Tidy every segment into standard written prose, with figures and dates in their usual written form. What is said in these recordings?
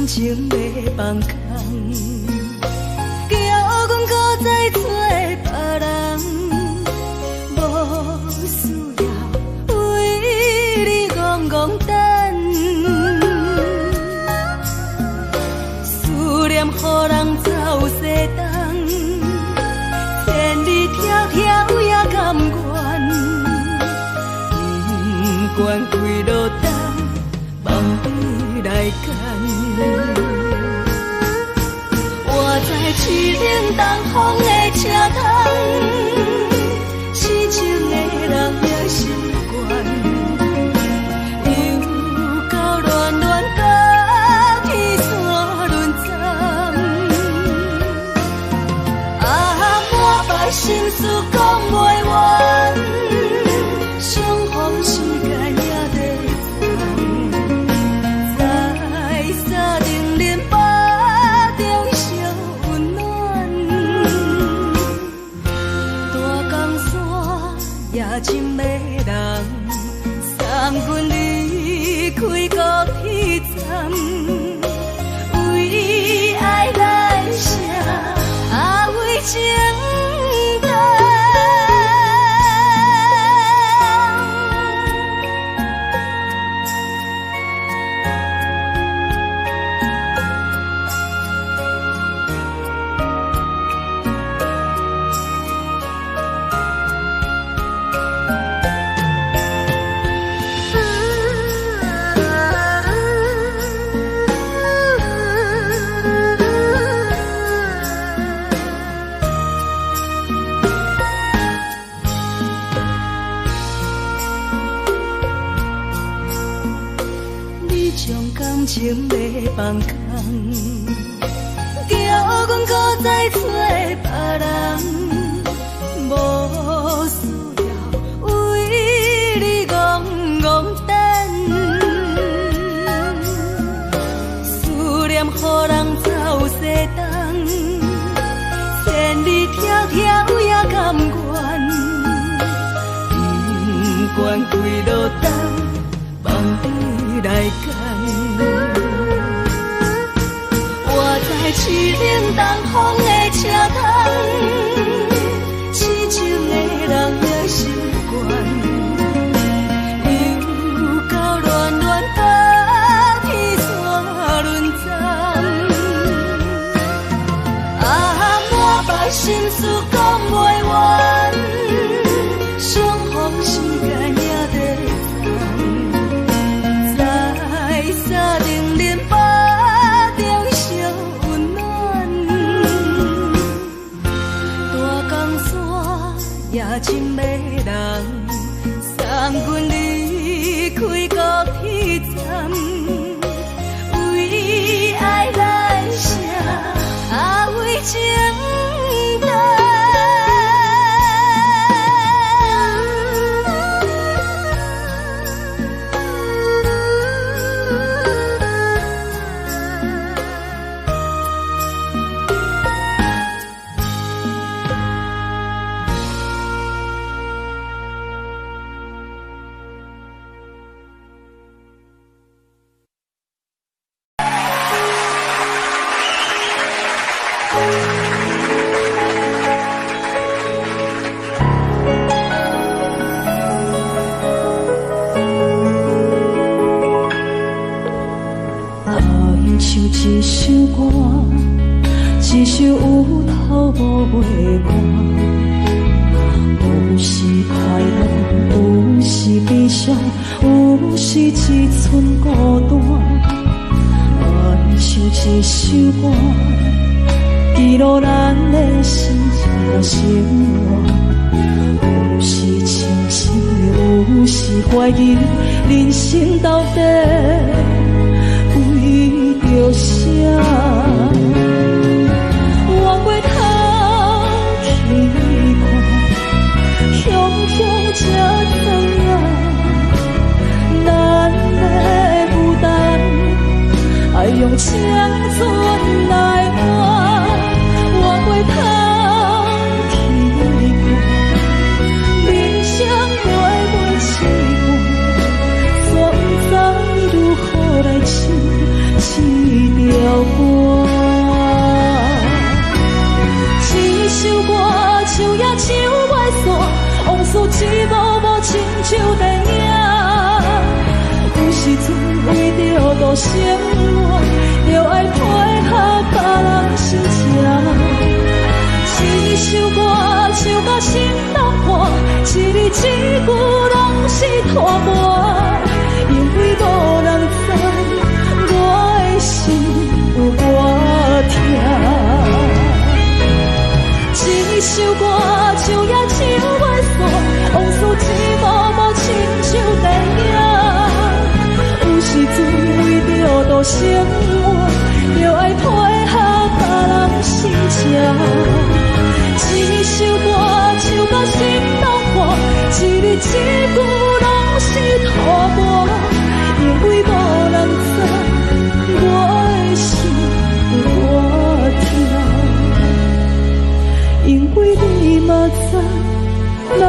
情要放空，叫阮搁再做别人，无需要为你戆戆等。思念予人走西东，千里迢迢也甘愿，不管几落冬，梦比来干。我在市顶东风的车窗，痴情的人也习惯，又到暖暖甲天山轮站。啊，满腹心事讲袂完，相逢时间也在长。真迷人，送阮离开高铁站，为爱来写阿为情长。情要放空，叫阮搁再做别人，无需要为你戆戆等。思念予人走西东，千里迢迢也甘愿，不管几落冬，梦比来干。市顶东风的车窗，痴情的人也习惯，又到暖暖甲天山轮站。啊，满腹心事讲袂完，相逢时间也在长，在山顶连巴。也真迷人，送阮离开高铁站，为爱来写阿为情长。一首歌，一首有头无尾歌，有时快乐，有时悲伤，有时一寸孤单。爱唱一首歌，记录咱的心情生活。有时清醒，有时怀疑，人生到底着啥？往回头去看，雄雄这重要，咱的负担，爱用青春来换，换过通天光，人生月七半，煞不知如何来唱这条歌。一首歌唱也唱袂煞，往事一幕幕亲像电影。有时阵为着度生活，就爱配合别人心情。一首歌唱到心拢寒，一字一句拢是拖磨，因为无人知我的心有多痛。一首歌唱也唱袂煞，往事一幕幕亲像电影。有时阵为着度生活，就爱配合别人心情。一首歌唱到心拢寒，一字一句拢是拖磨，因为无人知我的心有多痛。因为你嘛知，咱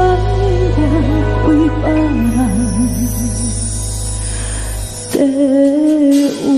我为别人在活。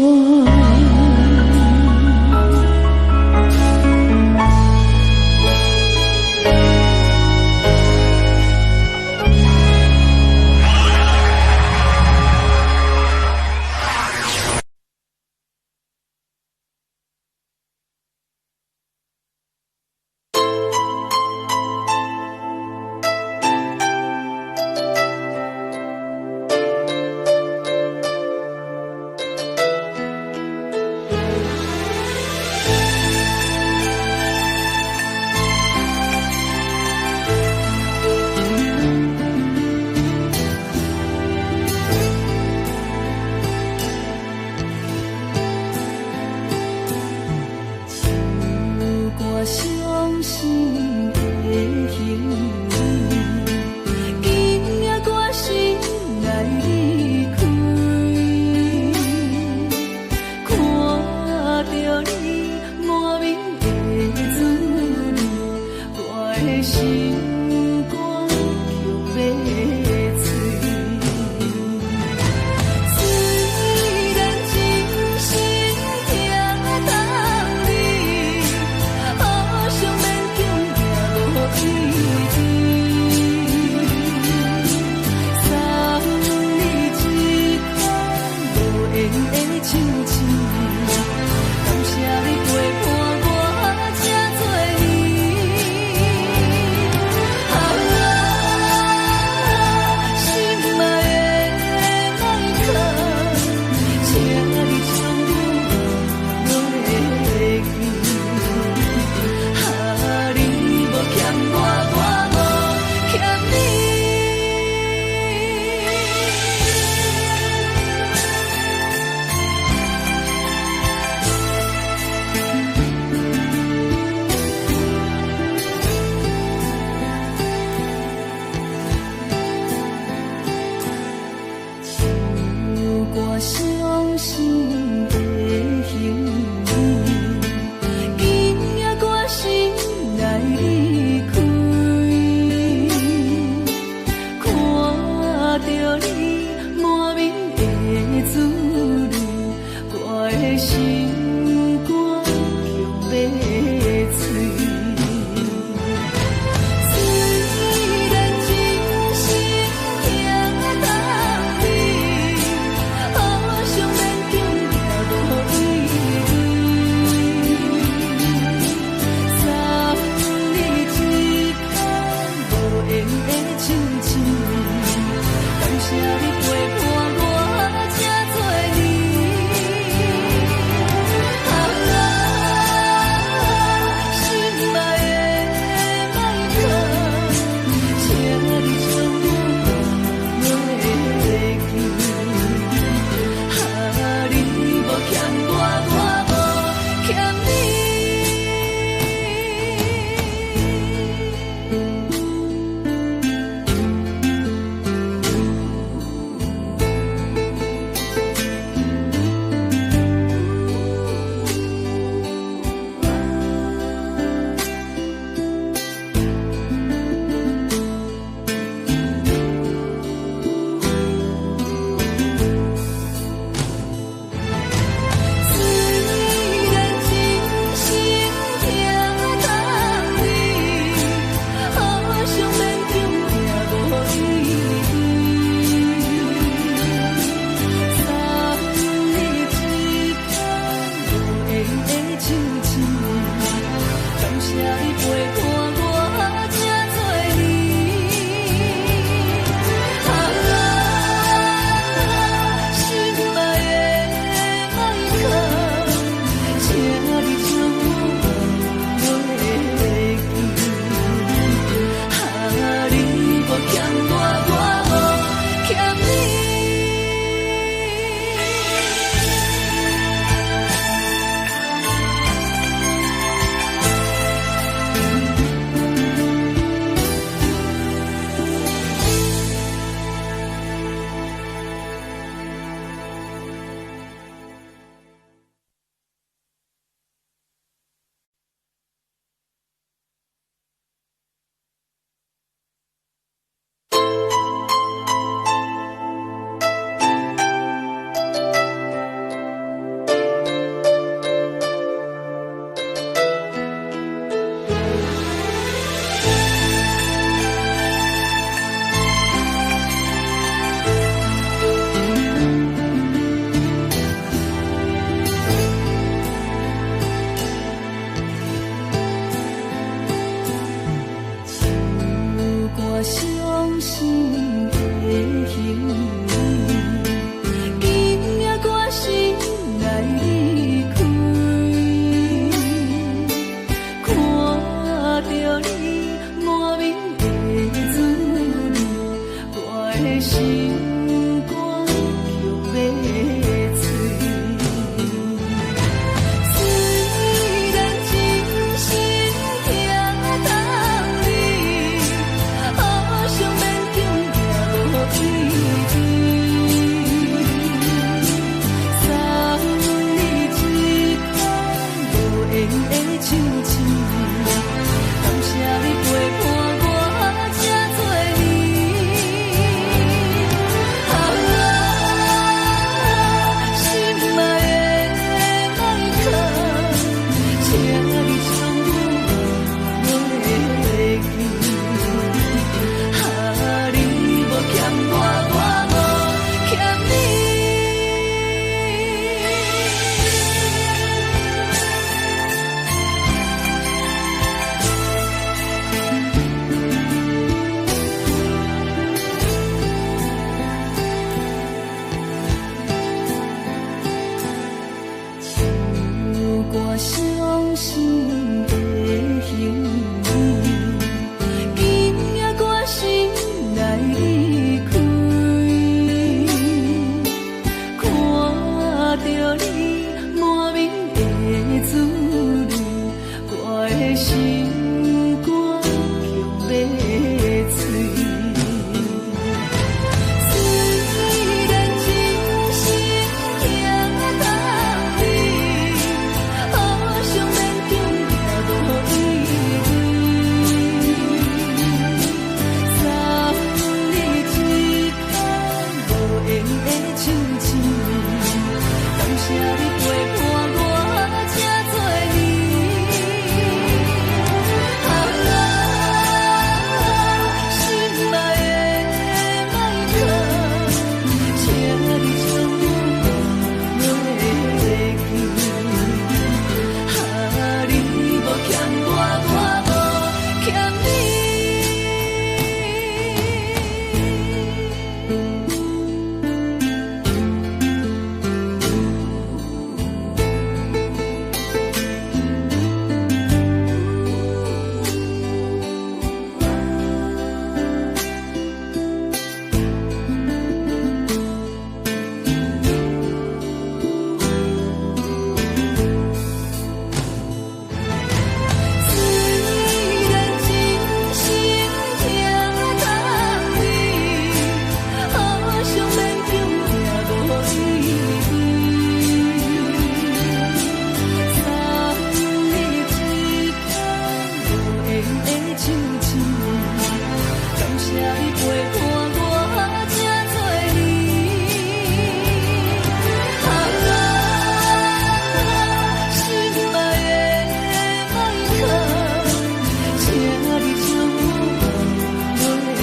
心的行为，今夜我心来离开，看着你满面的滋味，我的心肝却要碎。虽然真心疼痛你，好想勉强也无意义。送你一空无缘的手指，感谢你陪伴我这多年。心爱的麦克，请你将我忘记。你无欠我，我无欠你。唱我伤心的行为，今夜我心来离开，看着你满面的滋味，我的心肝却要碎。虽然真心疼痛你，好想勉强也无意义。送你一空无缘的手指，感谢你陪伴我这多年。心爱的麦克，请你将我忘记。你无欠我，我无欠你。虽然真心疼痛你，好想勉强也无意义。送你一空无缘的手指，感谢你陪伴我这多年。心爱的麦克，请你将我忘记。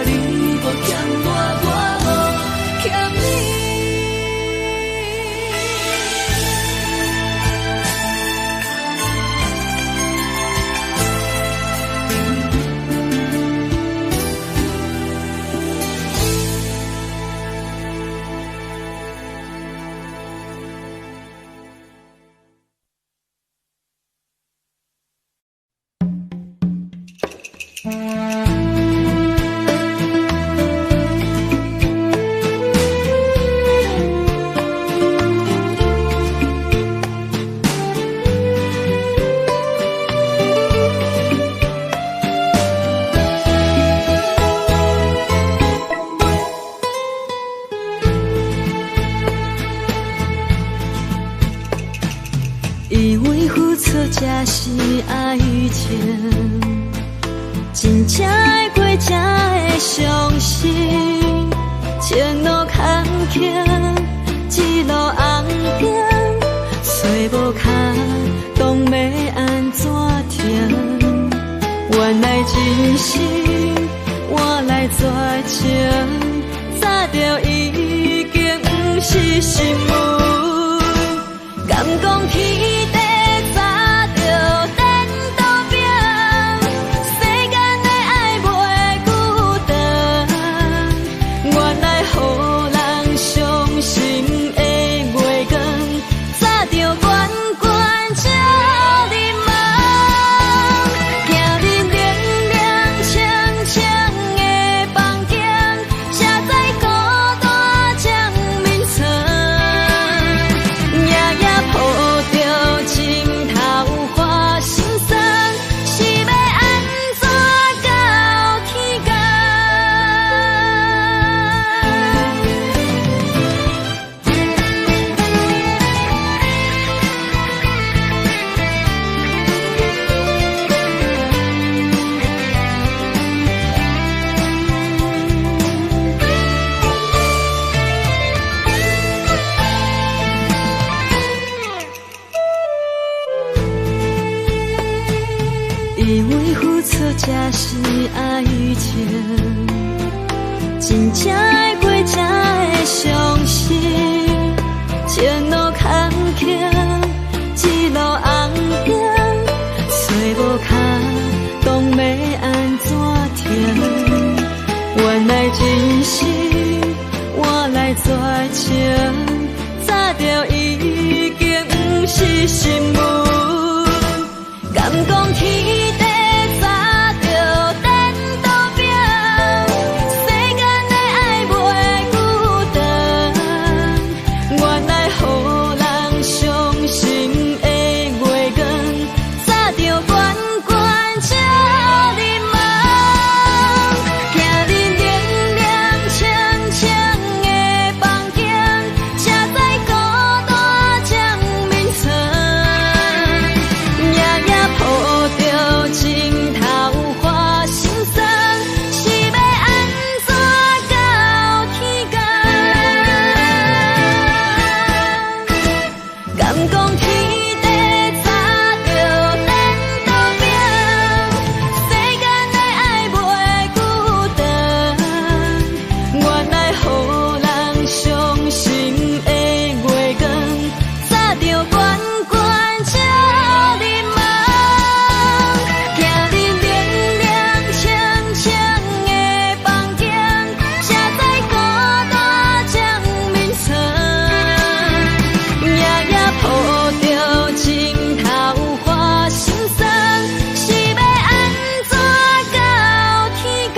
你无欠我，我无欠你。以为付出才是爱情，真正爱过才会伤心。前路坎坷，一路红灯，找无卡，当要安怎停？原来真心换来绝情，早就已经不是新闻。敢讲天地早就颠倒平，世才是爱情，真正会过才会相信。前路坎坷，一路红灯，找无脚，当要安怎停？原来真是我来绝情，早就已经不是心梦。敢讲天地早就等到拼，世间的爱袂孤单。原来予人伤心的月光，早就悬悬照你梦。行日凉凉清清的房间，车载孤单将眠床。夜夜抱着情头花心酸，是要安怎到天光？敢讲天地早就等到拼，世间的爱袂孤单。原来予人伤心的月光，早就悬悬照你梦。行日凉凉清清的房间，车载孤单将眠床。夜夜抱着情头花心酸，是要安怎到天光？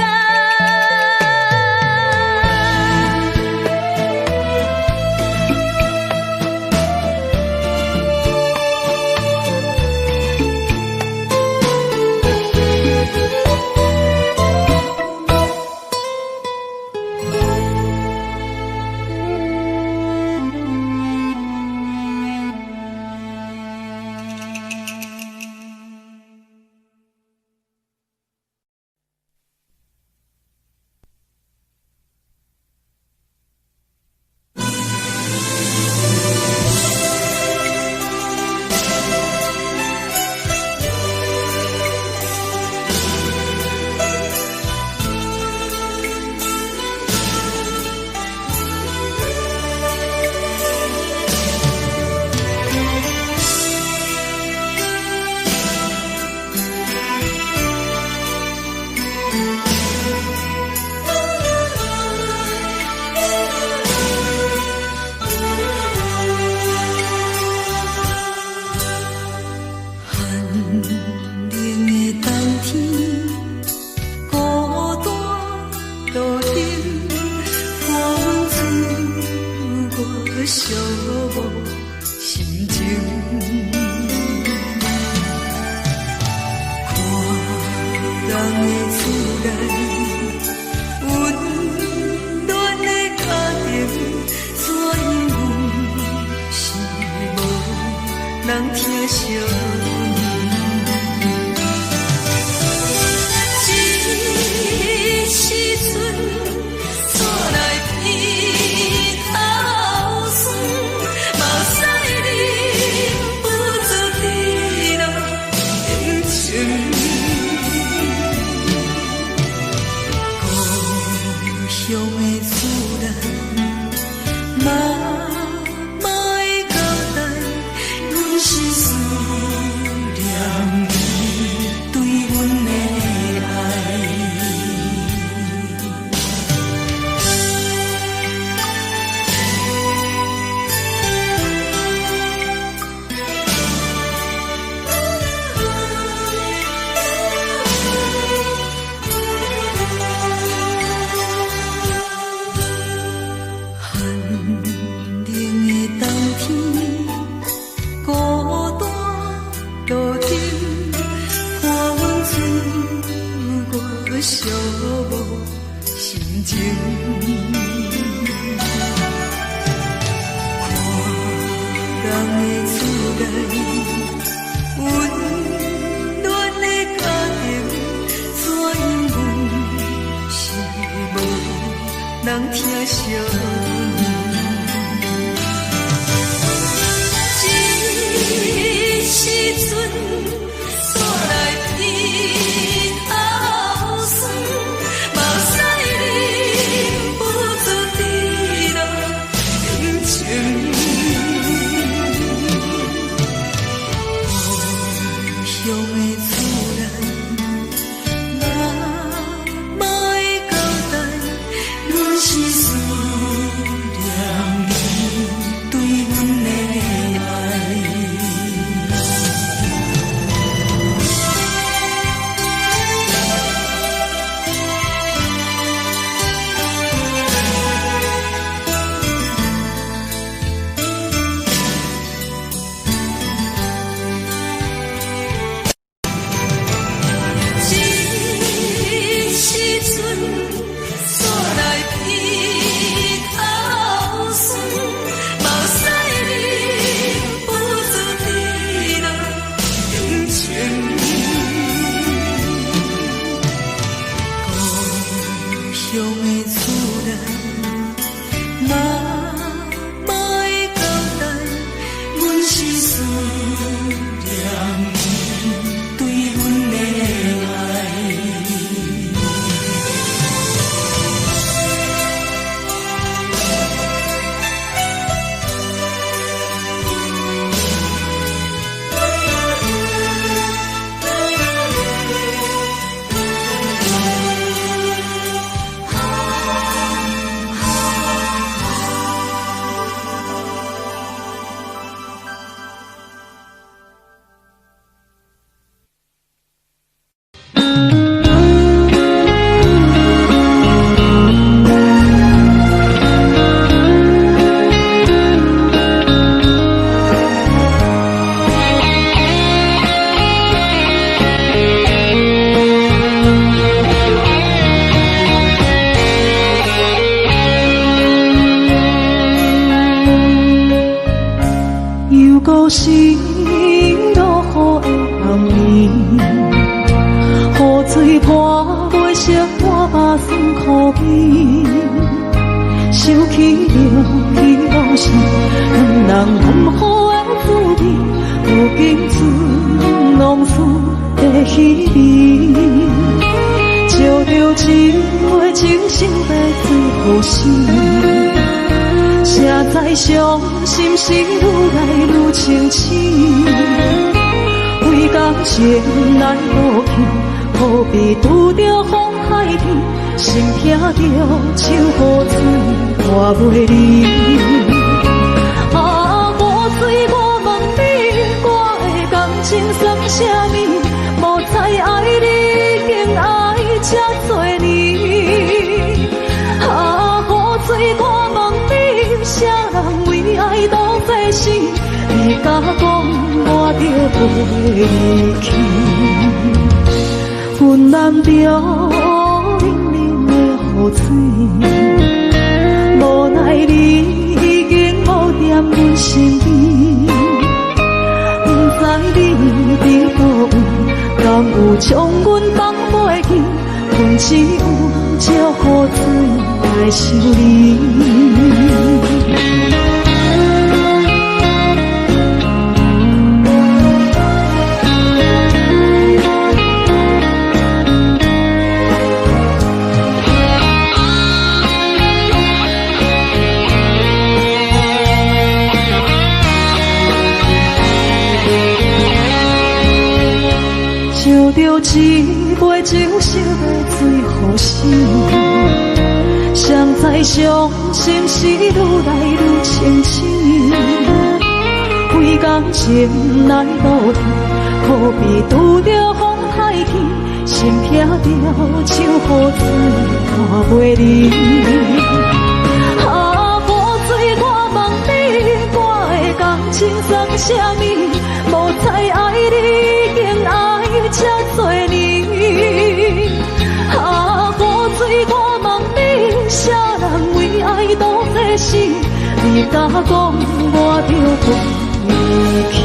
时阵，煞来天头。强的自然，嘛莫会交代，阮是思念伊对阮的爱。是落雨的暗暝，雨水泼袂湿我目酸苦悲，想起了彼往时两人暗好的滋味，如今只拢输在稀微，照着一回情深在最后时。谁知伤心事愈来愈清醒，为感情来落去，何必拄着风海天，心痛着手雨水看袂离。啊，雨水，我问你，我的感情算啥物？无知爱你，竟爱这多年。啊，雨水，我问你。啥人为爱都费心？你甲讲我着袂去，阮难着冷冷的雨水，无奈你已经无踮阮身边，不知你伫倒位，敢有将阮放袂记？阮只有借雨水来想你。照着一杯酒烧的最好时，谁知伤心事愈来愈清醒，为感情来落去，何必拄着风海天，心痛着手雨水看袂离。啊，雨水，我问你，我的感情算啥物？无知爱你，竟爱这多年。啊，雨水，我问你，啥人为爱都费心？你甲讲我着袂去，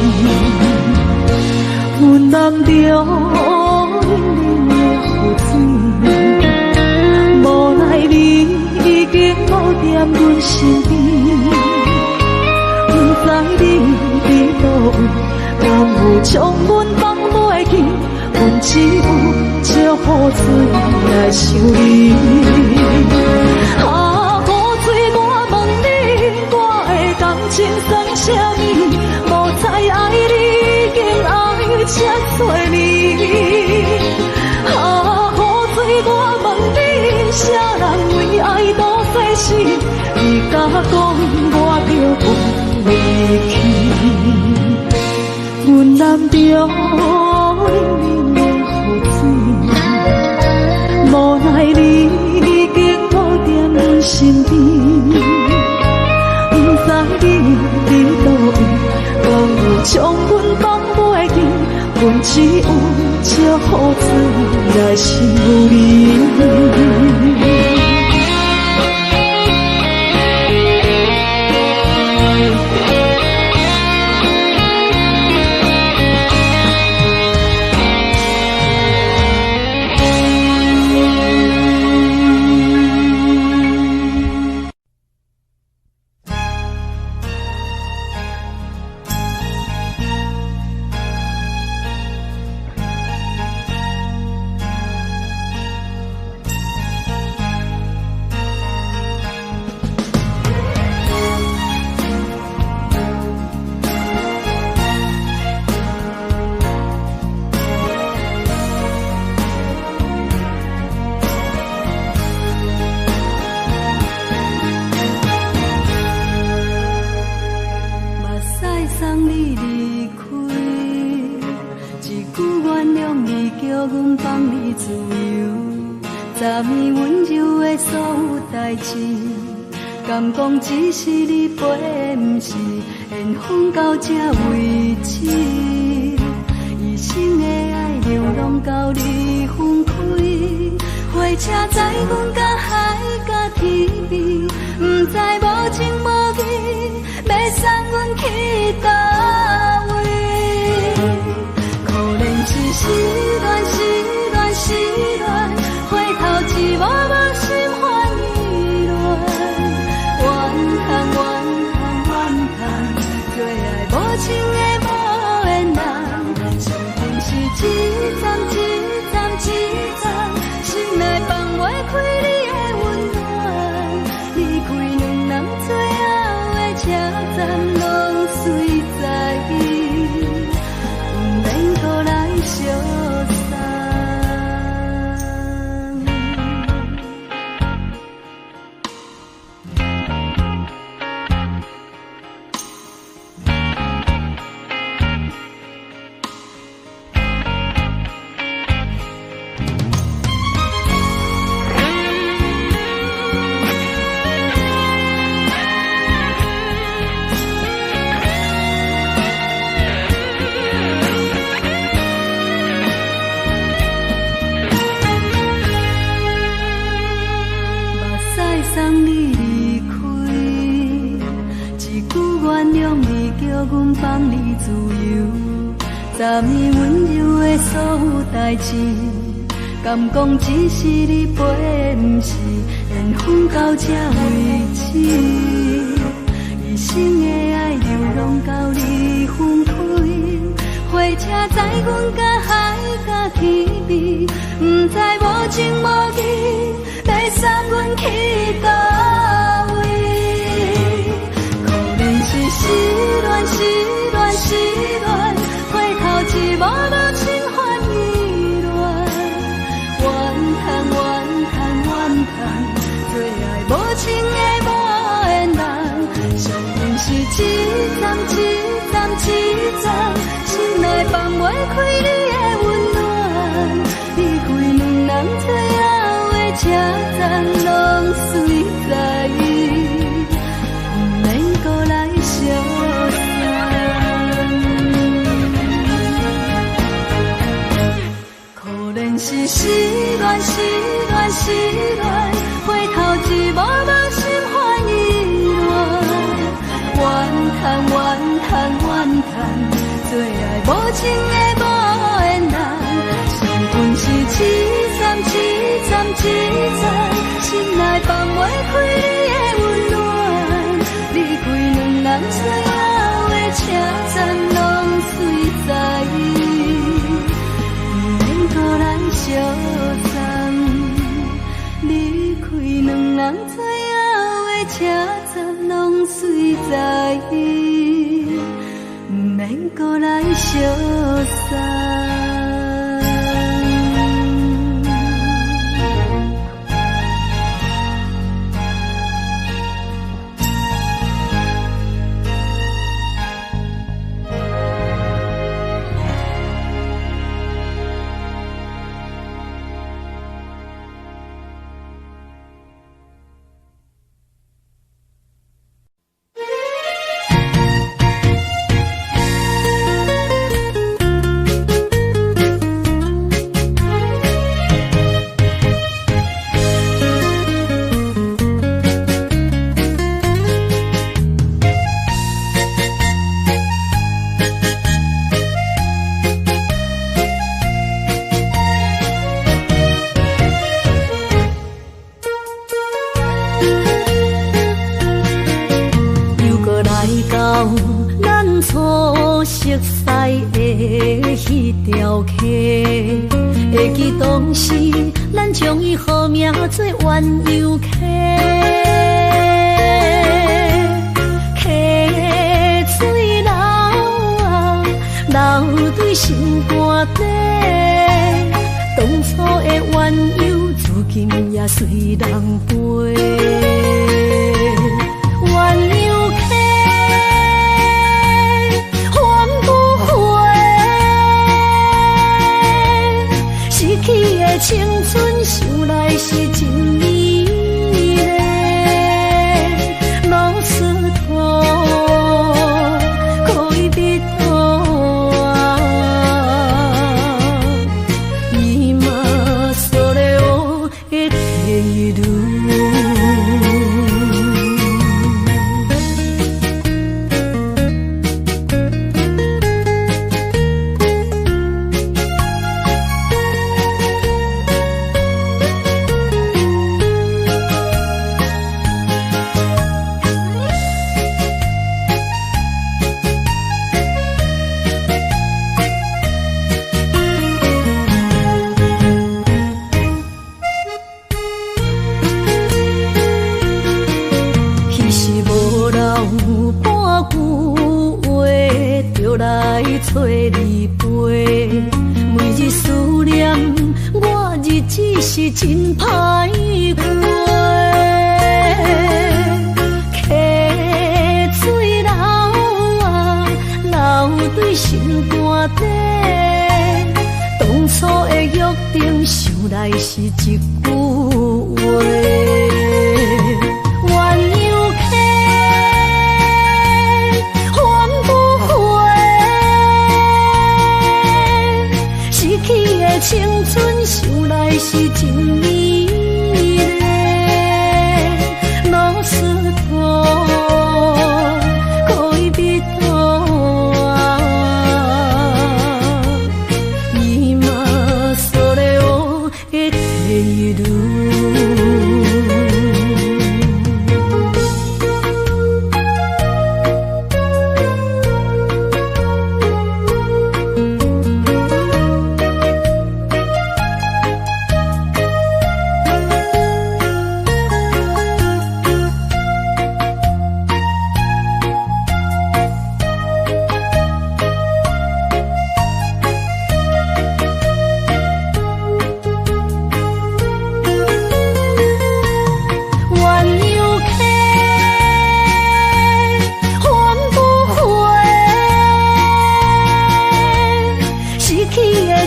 阮难着冷冷的雨水，无奈你已经无踮阮身边，不知你伫倒位，敢有将阮放袂记？阮只有借雨水来想你。啊，雨水，我问你，我的感情算啥物？无知爱你，竟爱这多年。啊，雨水，我问你，啥人为爱都费心？你甲讲我着袂去，阮难着冷冷的雨水，无奈你已经无踮阮身边，不知你伫倒位，敢有将阮放袂记？阮只有借雨水来想你。昨暝温柔的所有代志，敢讲只是你陪，不是缘分到这为止。一生的爱流浪到你分开，火车载阮甲海甲天边，不知无情无义，要送阮去倒位？可怜是失恋，失恋，失恋，回头一幕幕心烦意乱，怨叹，怨叹，怨叹，最爱无情的无缘人，上天是一站一站一站，心内放袂开你的温暖，离开两人最后的车站，拢随在不免搁来相送。送你离开，一句原谅你，叫阮放你自由。昨暝温柔的所有代志，敢讲只是你陪，不是缘分到这为止。一生的爱流浪到你分开，火车载阮甲海甲天边，不知无情无义，要送阮去倒位？可怜是失恋，失恋，失恋，回头一幕幕心烦意乱，怨叹，怨叹，怨叹，最爱无情的无缘人，上天是一站一站一站，心内放袂开你的温暖，离开两人最后的车站，拢随在不免搁来相送。可怜是失恋，失恋，失恋，回头一幕幕心烦意乱，怨叹，怨叹，怨叹，最爱无情的无缘人，上天是一站一站一站，心内放袂开你的温暖，离开两人最后的车站，拢随在不免搁来相送，离开两人最后的车站，拢随在不免搁来相送。会记当时，咱将伊号名做鸳鸯溪，溪水流啊，流对心肝底。当初的鸳鸯，至今也随人陪。鸳鸯溪。青春想来想的地路。找你陪，每日思念，我日子是真歹过。溪水流啊，流对心肝底。当初的约定，想来是一句话。青春想来是真美丽，老师徒可以比多啊，伊嘛所咧我的地路。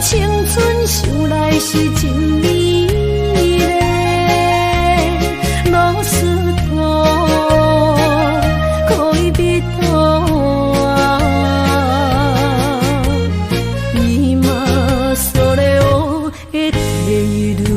青春想来是真美丽，老师徒可以比多啊，伊嘛所咧我的地路。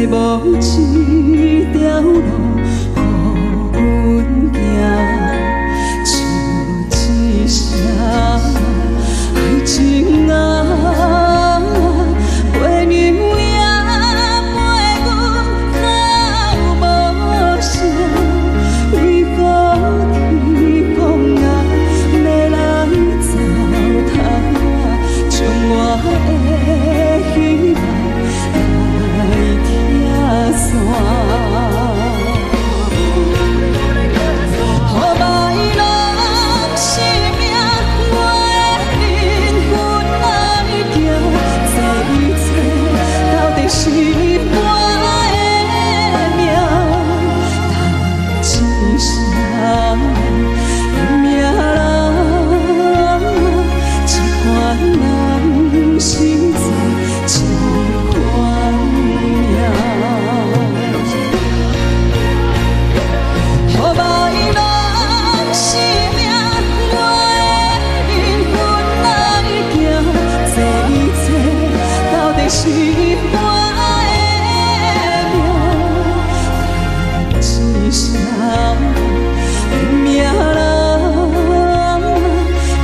无一条路予阮行，就一声爱情啊，陪娘也陪阮到无声，为何天公啊要来糟蹋，将我的希望来拆散。是我的命，叹一声命人，一款人实在一款命。予歹人生命，我的灵魂来行，这一切到底是我。命人，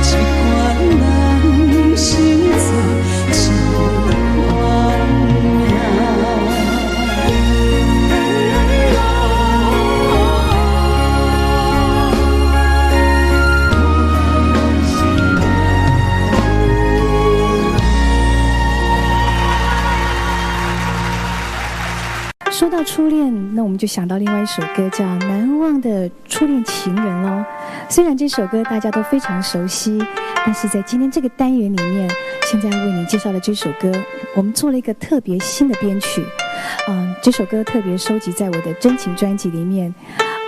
一款人实在一款命。说到初恋，那我们就想到另外一首歌，叫《难忘的初恋情人》咯。虽然这首歌大家都非常熟悉，但是在今天这个单元里面，现在为你介绍的这首歌，我们做了一个特别新的编曲。这首歌特别收集在我的真情专辑里面，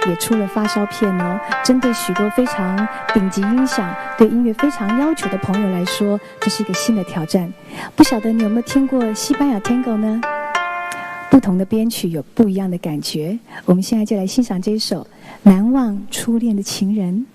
也出了发烧片哦。针对许多非常顶级音响、对音乐非常要求的朋友来说，这是一个新的挑战。不晓得你有没有听过西班牙 Tango 呢？不同的编曲有不一样的感觉。我们现在就来欣赏这一首《难忘初恋的情人》。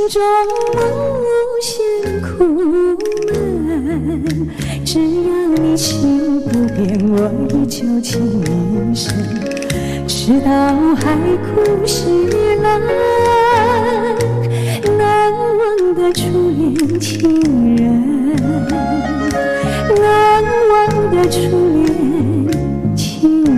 中无限苦闷，只要你心不变，我依旧情一生，直到海枯石烂。难忘的初恋情人，难忘的初恋情人。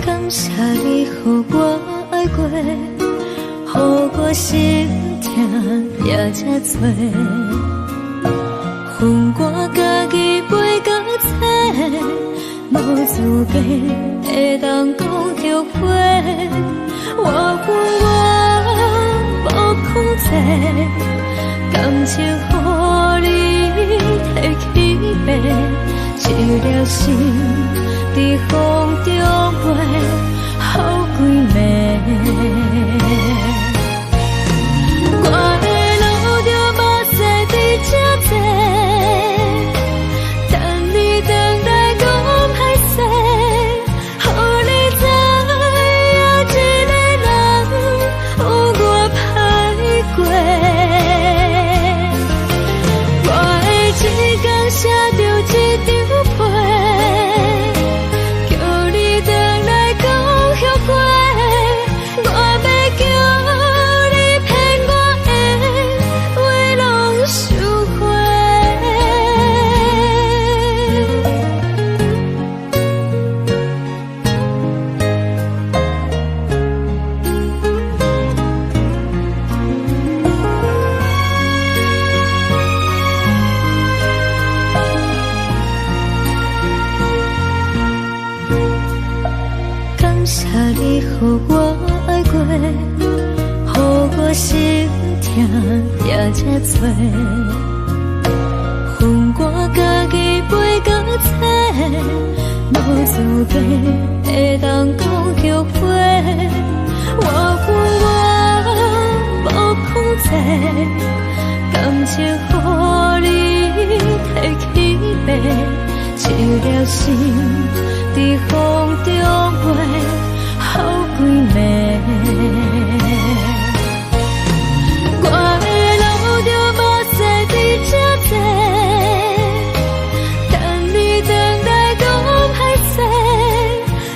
感谢你，予我爱过，予我心痛也这多。恨我家己袂到切，无资格会当讲后悔。我恨我无控制，感情予你摕去卖，一条心。在风中飞，好几暝。我的路着目屎在这多，等你回来讲歹势，予你知影一个人有我歹过。我的一天写着一张被。感谢你，予我爱过，予我心痛也这多。恨我家己袂到切，无资格会当讲后悔。我恨我无控制，感情予你摕去卖，一条心在风中飞。好几暝，我的路着目屎在这多，等你回来讲歹势，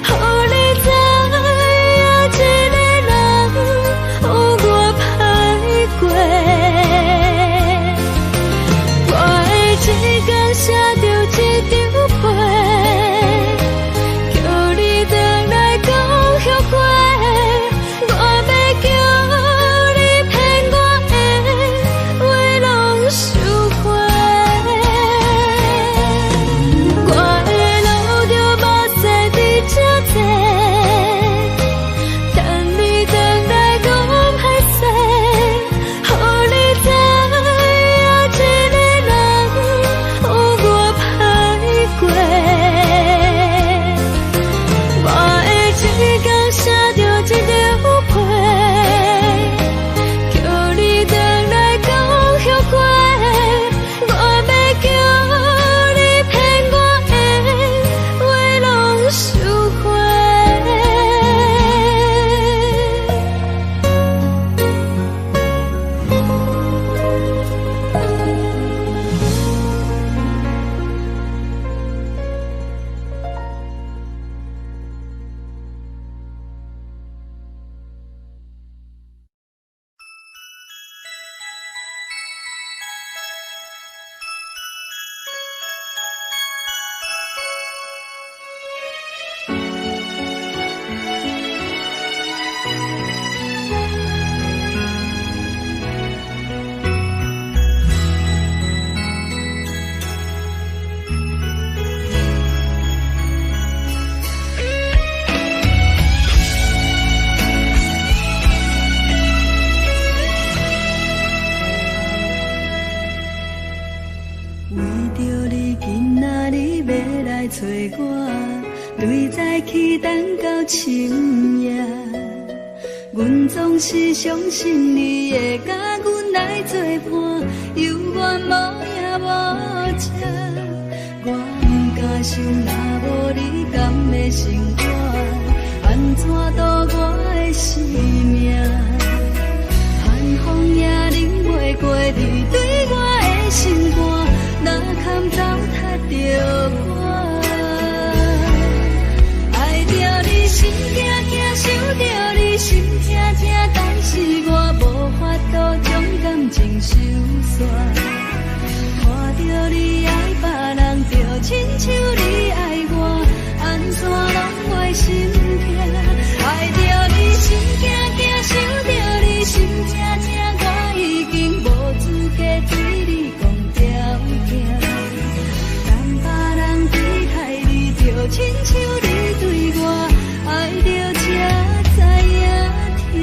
予你知影一个人有我歹过。我的一天写着一张被。后悔，找我，对早起等到深夜。阮总是相信你会甲阮来作伴，犹原无影无迹。我不敢想，若无你甘的生活，安怎度我的生命？寒风也忍袂过你对我的心肝，哪堪糟蹋着我？爱着你心惊惊，想着你心痛痛，但是我无法度将感情收煞。看着你爱别人，就亲像你爱我，安怎拢会心痛？爱着你心惊惊，想着你心痛痛，我已经无资格对你讲条件。但别人对待你，就亲像你对我，爱着才知影痛。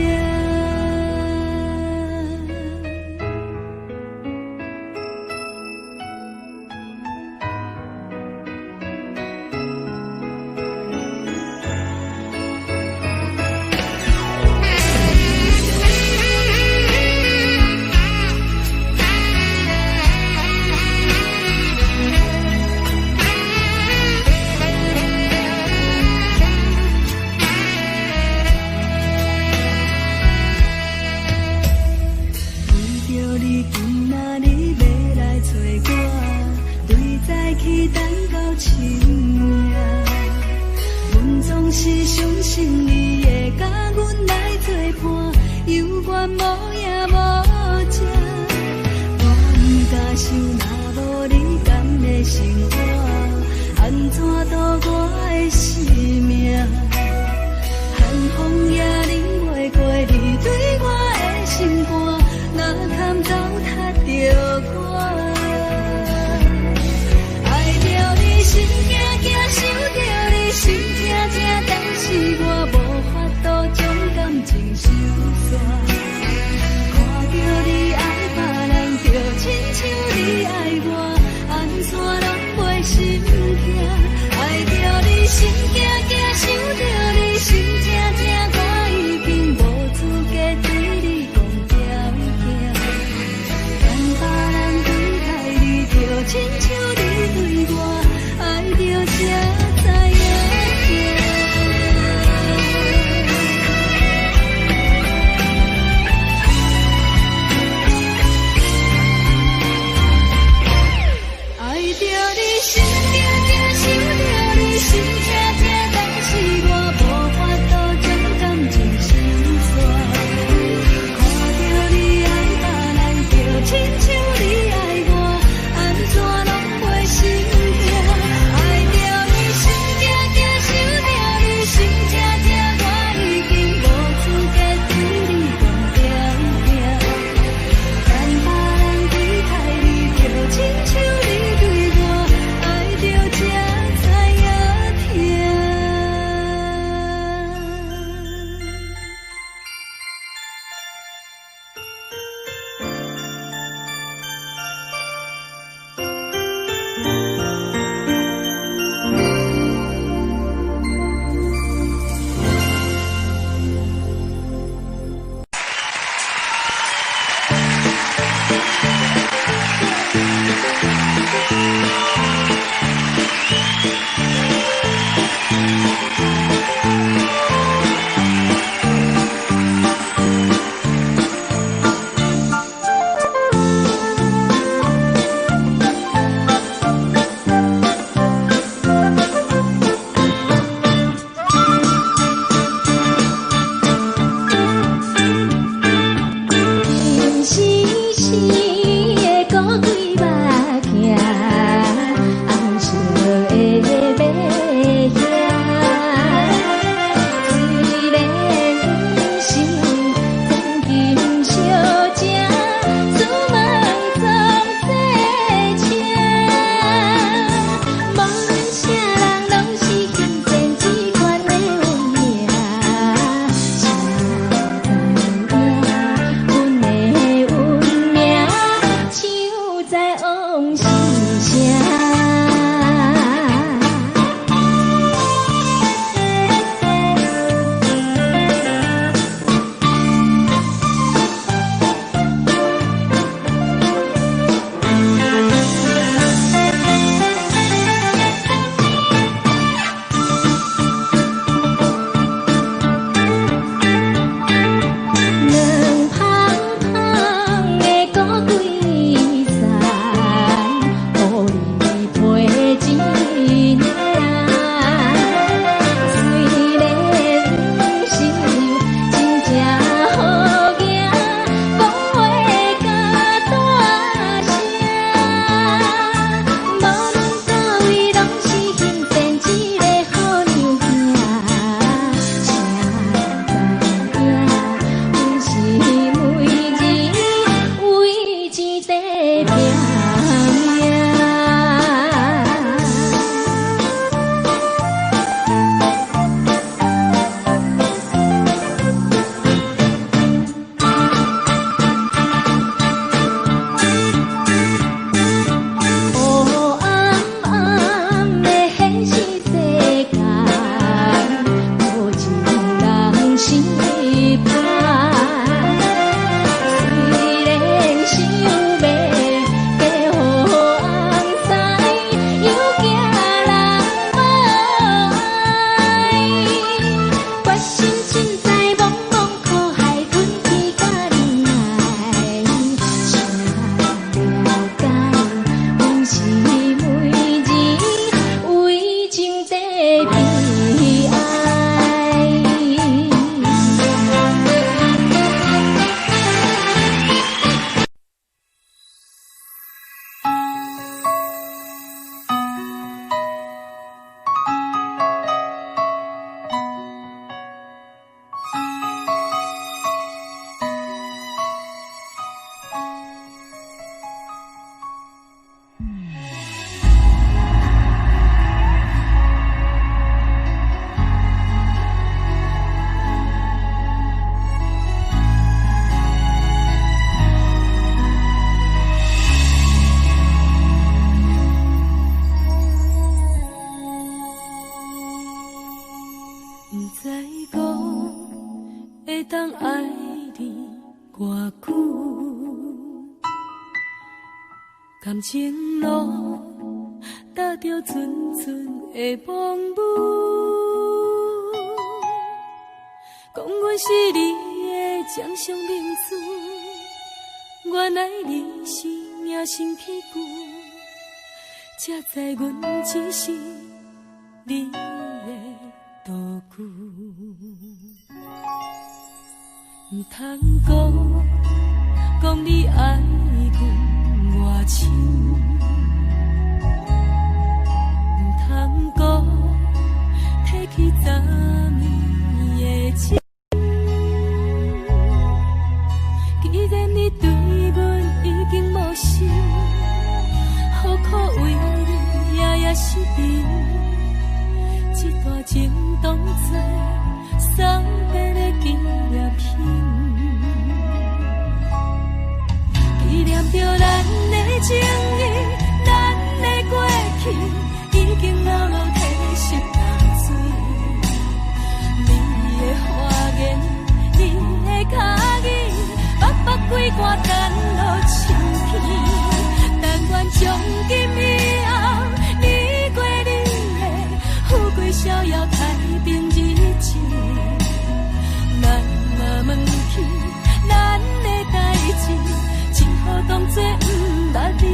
是相信你会甲阮来作伴，犹原无影无迹。我不敢想，若无你甘的生活，安怎度我的生命？寒风也忍袂过你对我的心肝，哪堪糟蹋着我？爱着你心惊惊，想着你心痛痛，但是我无法度将感情收煞。看着你爱别人，就亲像你爱我，安怎拢袂心痛？爱着你心惊惊，想着你心痛痛，我已经无资格感情路踏着纯纯的梦雾，讲阮是你的掌上明珠，原来你是命生起句，才知阮只是你的道具。唔通讲你爱阮偌深，唔通讲提起昨暝的情。既然你对阮已经无心，何苦为你夜夜失眠？这段情当作送别的纪念品，纪念着咱的情谊，咱的过去已经老老褪色淡水。你的花言，你的脚语，白白几挂等落清片。但愿从今以后，你过你的富贵逍遥太平日子。咱若问起咱的代志，只好当作不捌你。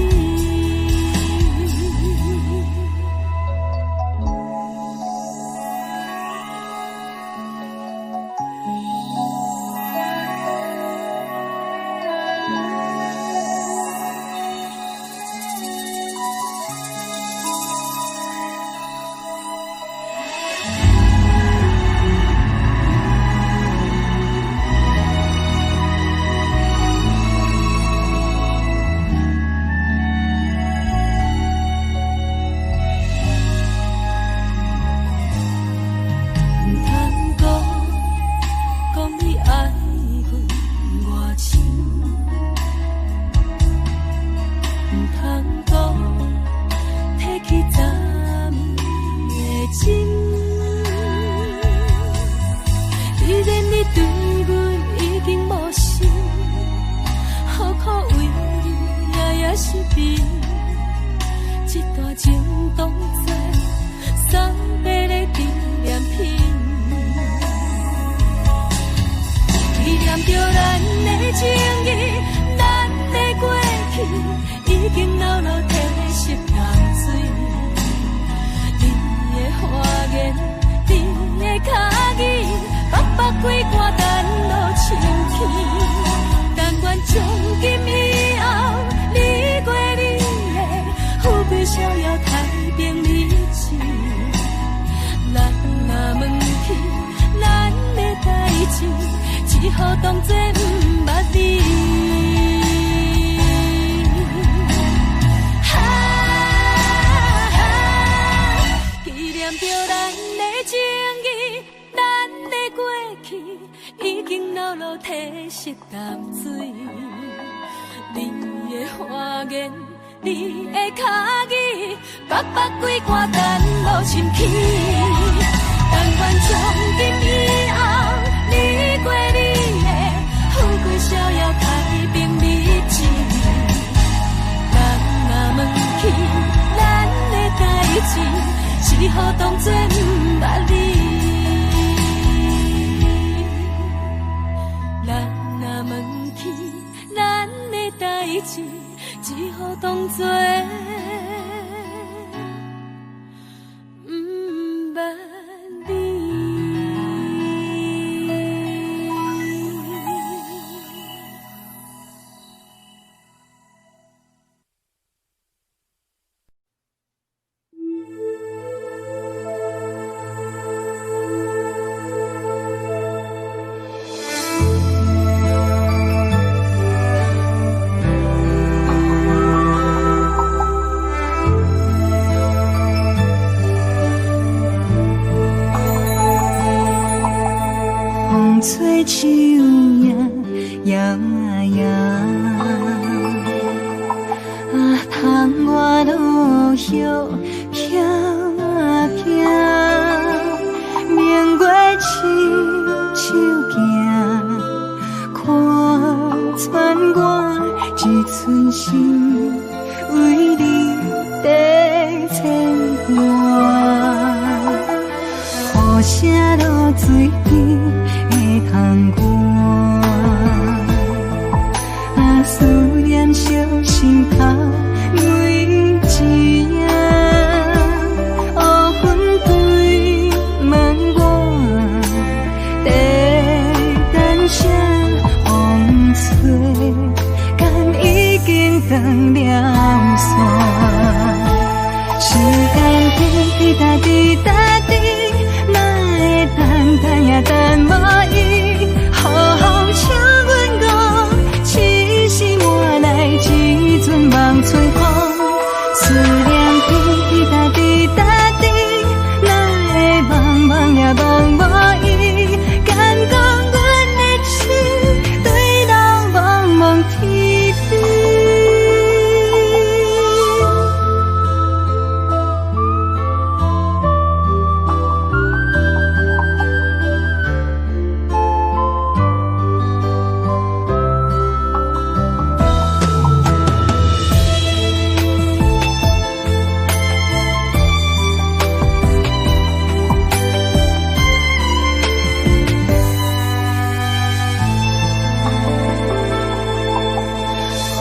只好当作不捌你。纪念着咱的情谊，咱的过去已经老老褪色淡水。你的花言，你的脚语，白白几挂等落深起。但愿从今以后，你过你的富贵逍遥太平日子。咱若问起咱的代志，只好当作不捌你。咱若问起咱的代志，只好当作不捌你。吹树叶摇啊摇，啊，窗外落叶飘啊飘，明月亲手行，看全我一寸心为你在牵挂，雨声落水边的窗外，啊思念烧心头每一夜，乌云对问我，在等啥风吹，敢已经断了线。时间滴答滴答滴，哪会等也等无伊？好好请阮讲，痴心换来一阵梦吹风。思念滴答滴答滴，哪会茫茫也茫无伊？敢讲阮的心对人茫茫天边。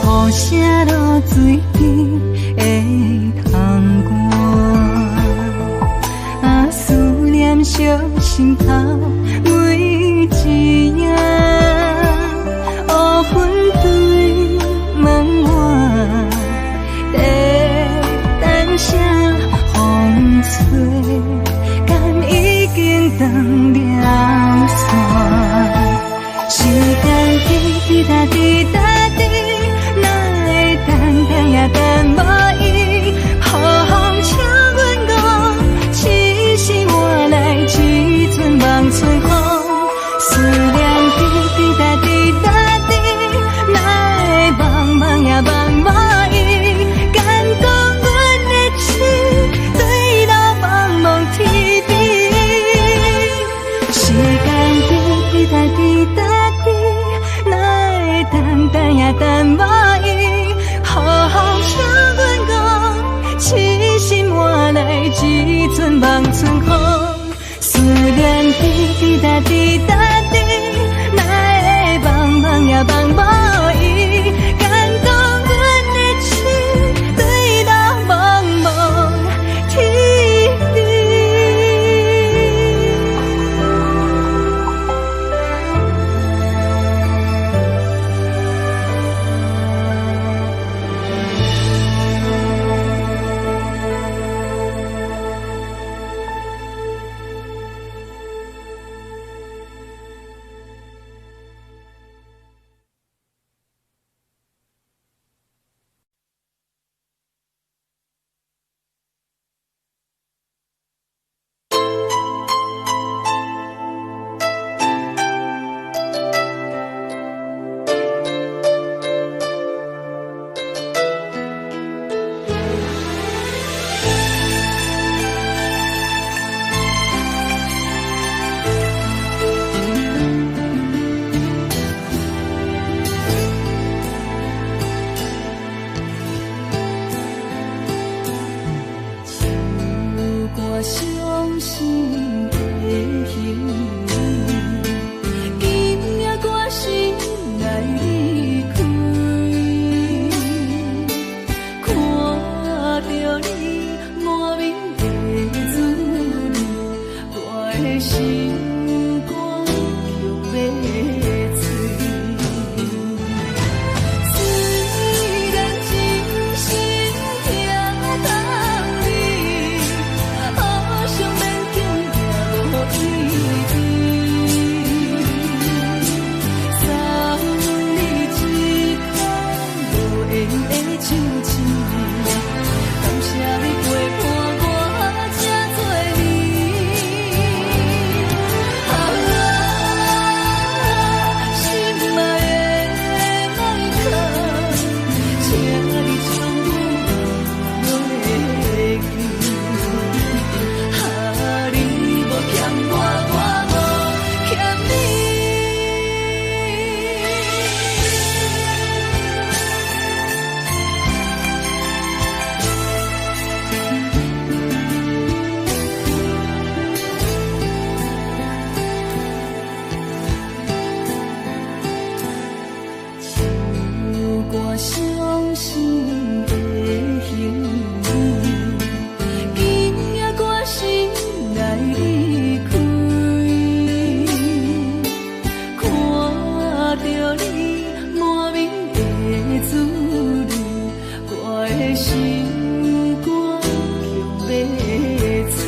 雨声落水边的窗外，啊思念烧心头每一夜，乌云对问我，在等啥风吹，敢已经断了线。时间滴答滴答滴，等也等无伊，好好请阮讲，痴心换来一阵梦吹风。思念滴答滴答滴，哪会茫茫也茫无伊？敢讲阮的心对路茫茫天边。时间滴答滴答滴，哪会等也等无伊？好好请阮讲，痴心换来一阵梦春风。思念滴滴答滴答滴，哪会茫茫也茫无伊？敢讲阮的心对路茫茫天边。伤心的行李，今夜我心来离开，看着你满面的滋味，我的心肝强要碎。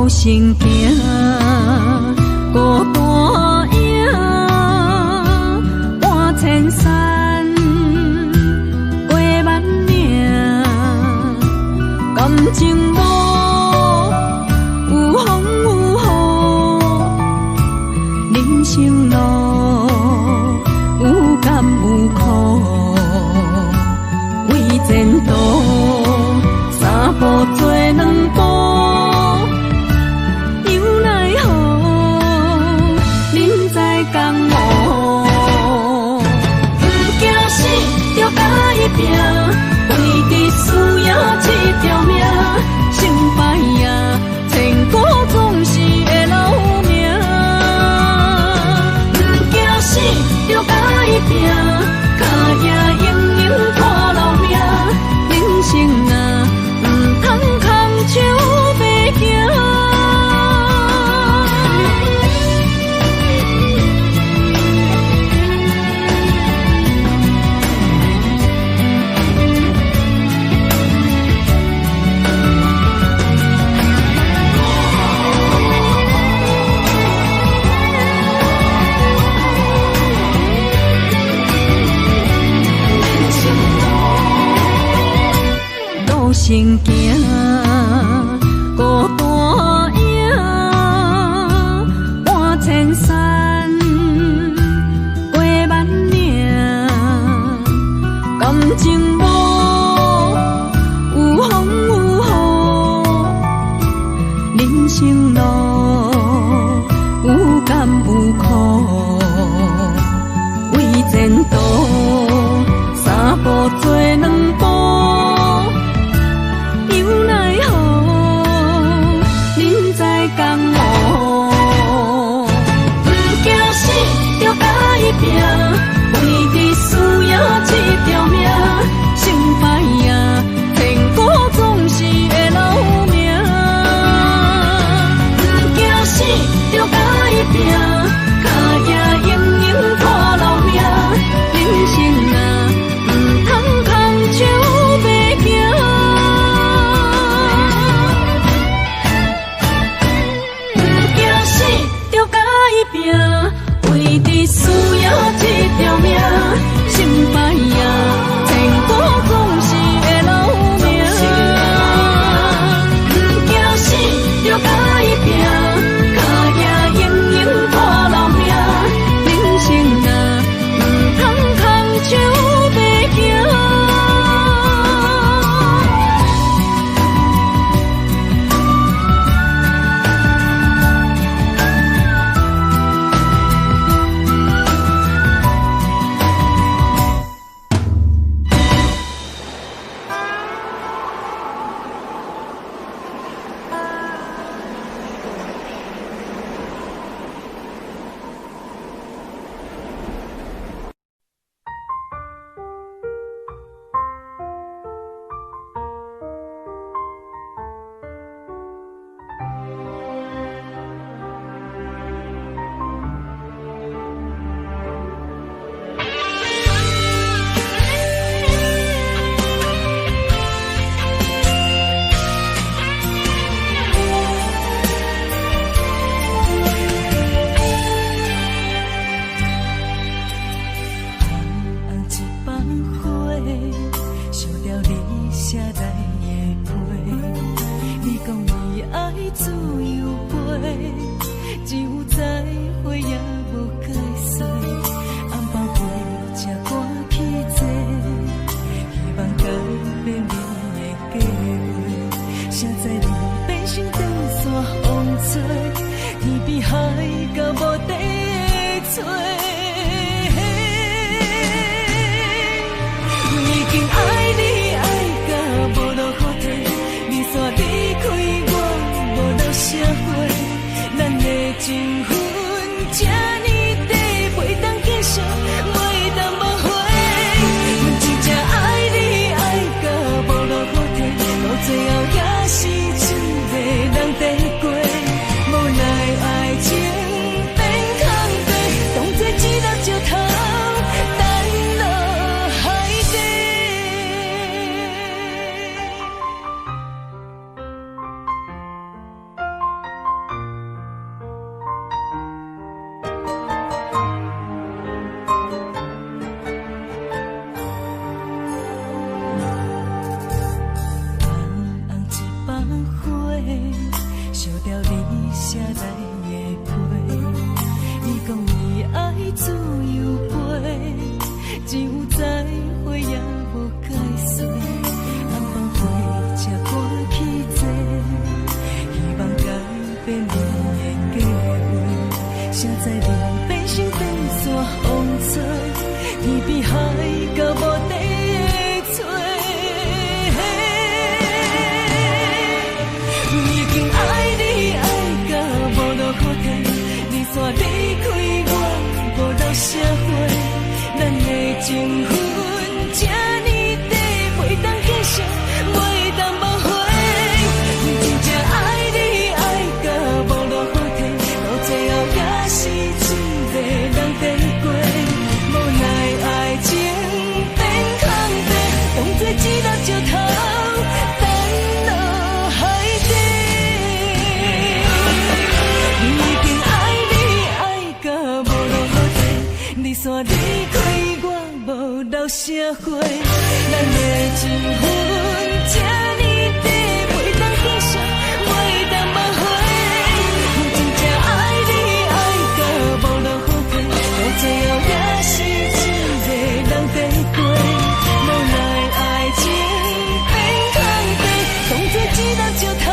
心行孤单影，半千山，过万岭，感情无有风有雨，人生路有甘有苦，为前途三步做两步。拼，为你输赢一条命，成败赢，千古总是会留名。不惊死，就甲伊拼，脚也硬硬看老命。人生啊，不通空手白行。心行孤单影，半千山，过万岭，感情无有风有雨，人生路有甘有苦，为前途三步做两步。讲你爱自由飞，只有再会也无解释。红包飞才赶去坐，希望改变你的计划。谁知你变成长线风吹，天边海到无底的吹。已经爱你爱到无路可退，你煞离开我无留社会，咱的情分这呢短，袂当继续，袂当无悔。阮真正爱你爱到无路可退，到最后也是一个人在过，无奈爱情变空白，当作一粒石头。写来的批，你讲你爱自由飞，只有再会也无解释。红包飞才赶去坐，希望改变你的计划。谁知你变成长线风吹，天边海到无底的吹。已经爱你爱到无路可退，你煞离开我无留社会，咱的情分这呢短，袂当继续，袂当无悔。阮真正爱你爱到无路可退，到最后也是一个人在过，无奈爱情变空白，当作一粒石头。煞离开我无留社会，咱的情分这呢短，袂当继续，袂当无悔。阮真正爱你爱到无路可退，到最后也是一个人在过，无奈爱情变空白，当作一粒石头。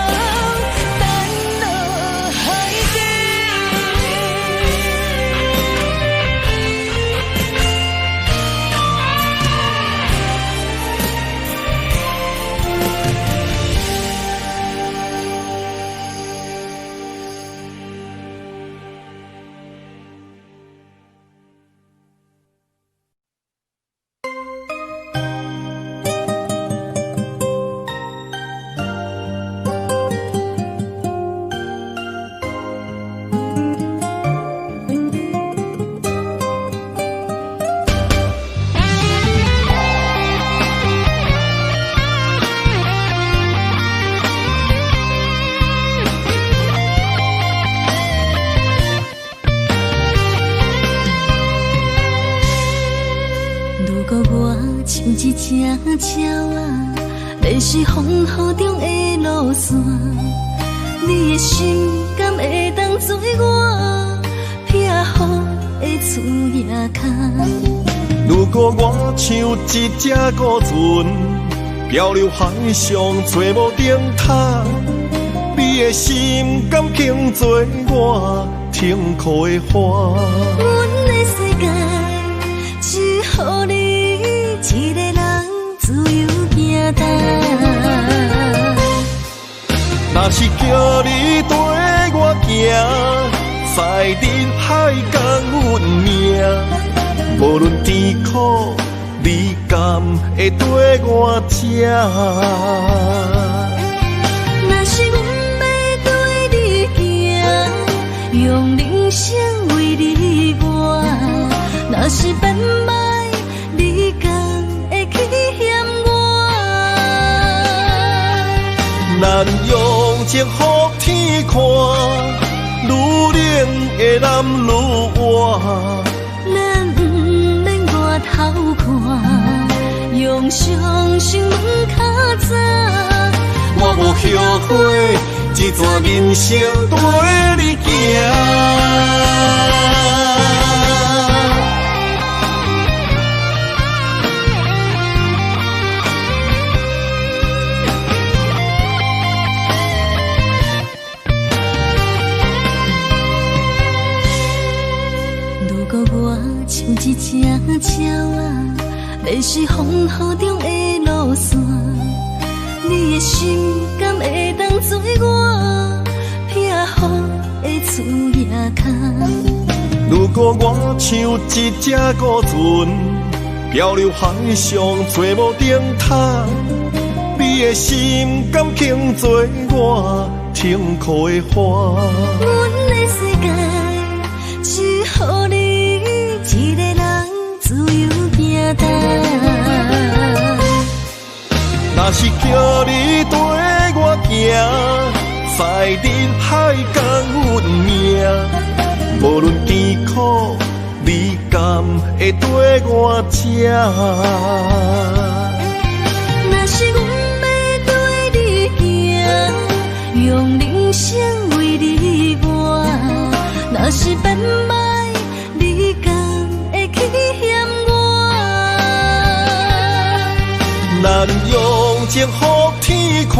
一只鸟啊，恋是风雨中的路线，你的心敢会当做我撇雨的厝夜空？如果我像一只孤船，漂流海上找无顶塔，你的心敢肯做我停靠的花？阮的世界只予你一个人自由行动。若是叫你跟我行，在人海共阮命，无论甜苦，你敢会跟我吃？若是阮要对你行，用人生为你活，若是变歹，你敢会去嫌我？咱用情予天看，愈冷的男愈活。咱不免外头看，用双手问较早。我无后悔，一段人生跟你行。如果我像一只鸟啊，迷失风雨中的路线，你的心敢会当做我避雨的厝夜空？如果我像一只孤船，漂流海上找无顶塔，你的心敢肯做我痛苦的花？阮的世界只予你一个人自由行动。若是叫你跟我行，在人海共阮命，无论甜苦，你敢会跟我吃？若是阮要对你行，用人生为你活，若是变歹，你敢会去嫌我？咱用情予天看，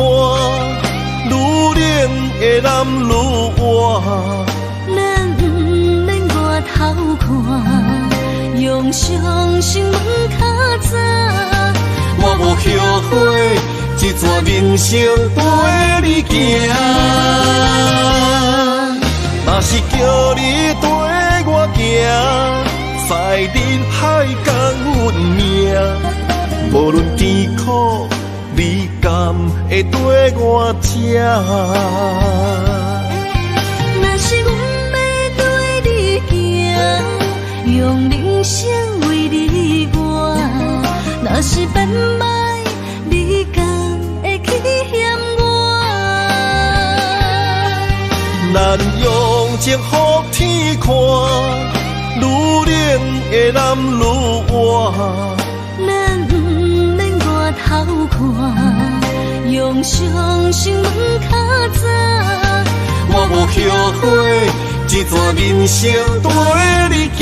愈冷的男愈活。咱不免外头看，用双心门较早。我无后悔，一段人生跟你行。若是叫你跟我行，在人海共阮命，无论甜苦，你敢会跟我吃？若是阮要对你行，用人生为你活，若是变歹，你敢会去嫌我？咱用情予天看，愈冷的男愈活。咱不免外头看，用双心门较早。我无后悔，一段人生跟你行。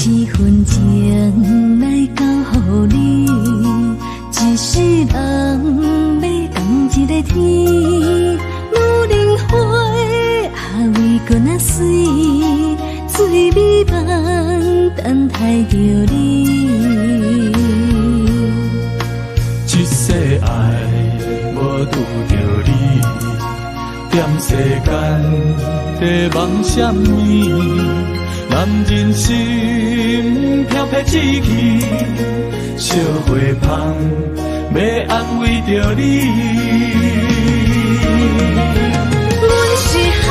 一分情来交予你，一世人要共一个天。女人花啊为搁那水，水美梦等待着你。一世爱无拄着你，踮世间在梦什么？男人心飘撇志气，烧花香要安慰着你。阮是海，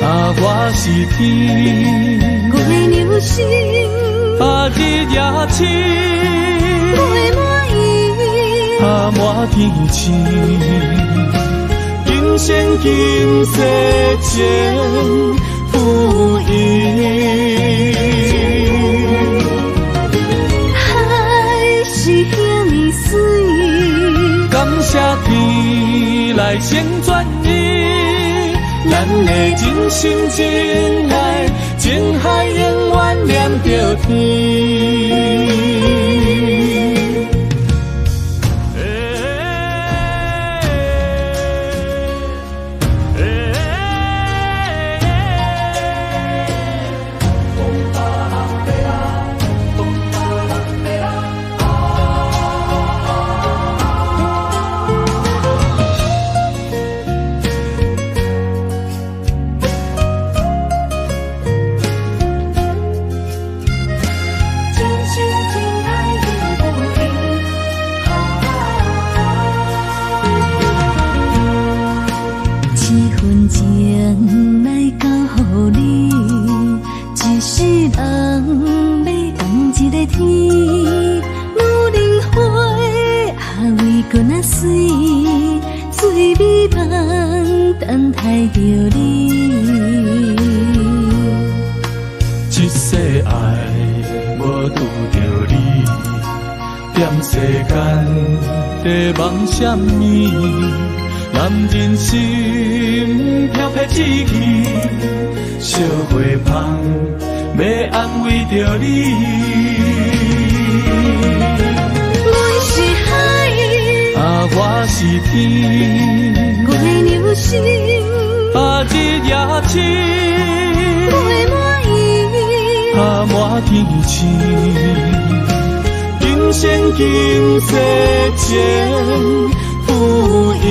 啊我是天，月流星，啊日夜深，月满意，啊满天星。今生今世情不移，海是遐尼水，感谢天来成全伊，咱的真心真爱，情海永远念着天。爱着你。一世爱无拄着你，踮世间在梦什么？男人心飘飘志气，小花香要安慰着你。阮是海，我是天，月流星，日夜星，月满意，满天星。今生今世前不移。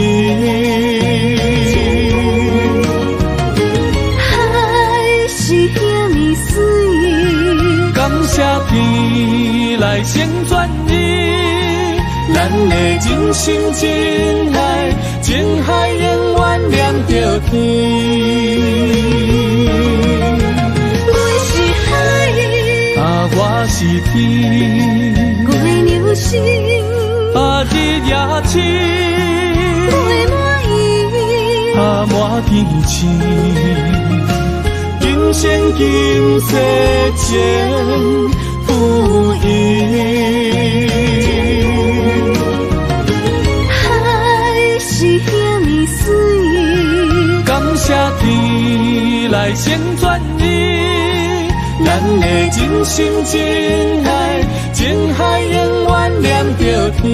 海是遐尼水，感谢天来成全你，咱的真心真爱，情海永远连着天。阮是海，我是天，月流星，日夜星，月满意，满天星。今生今世前不移。海是遐尼水，感谢天来成全你，咱的真心真爱，情海永远连着天。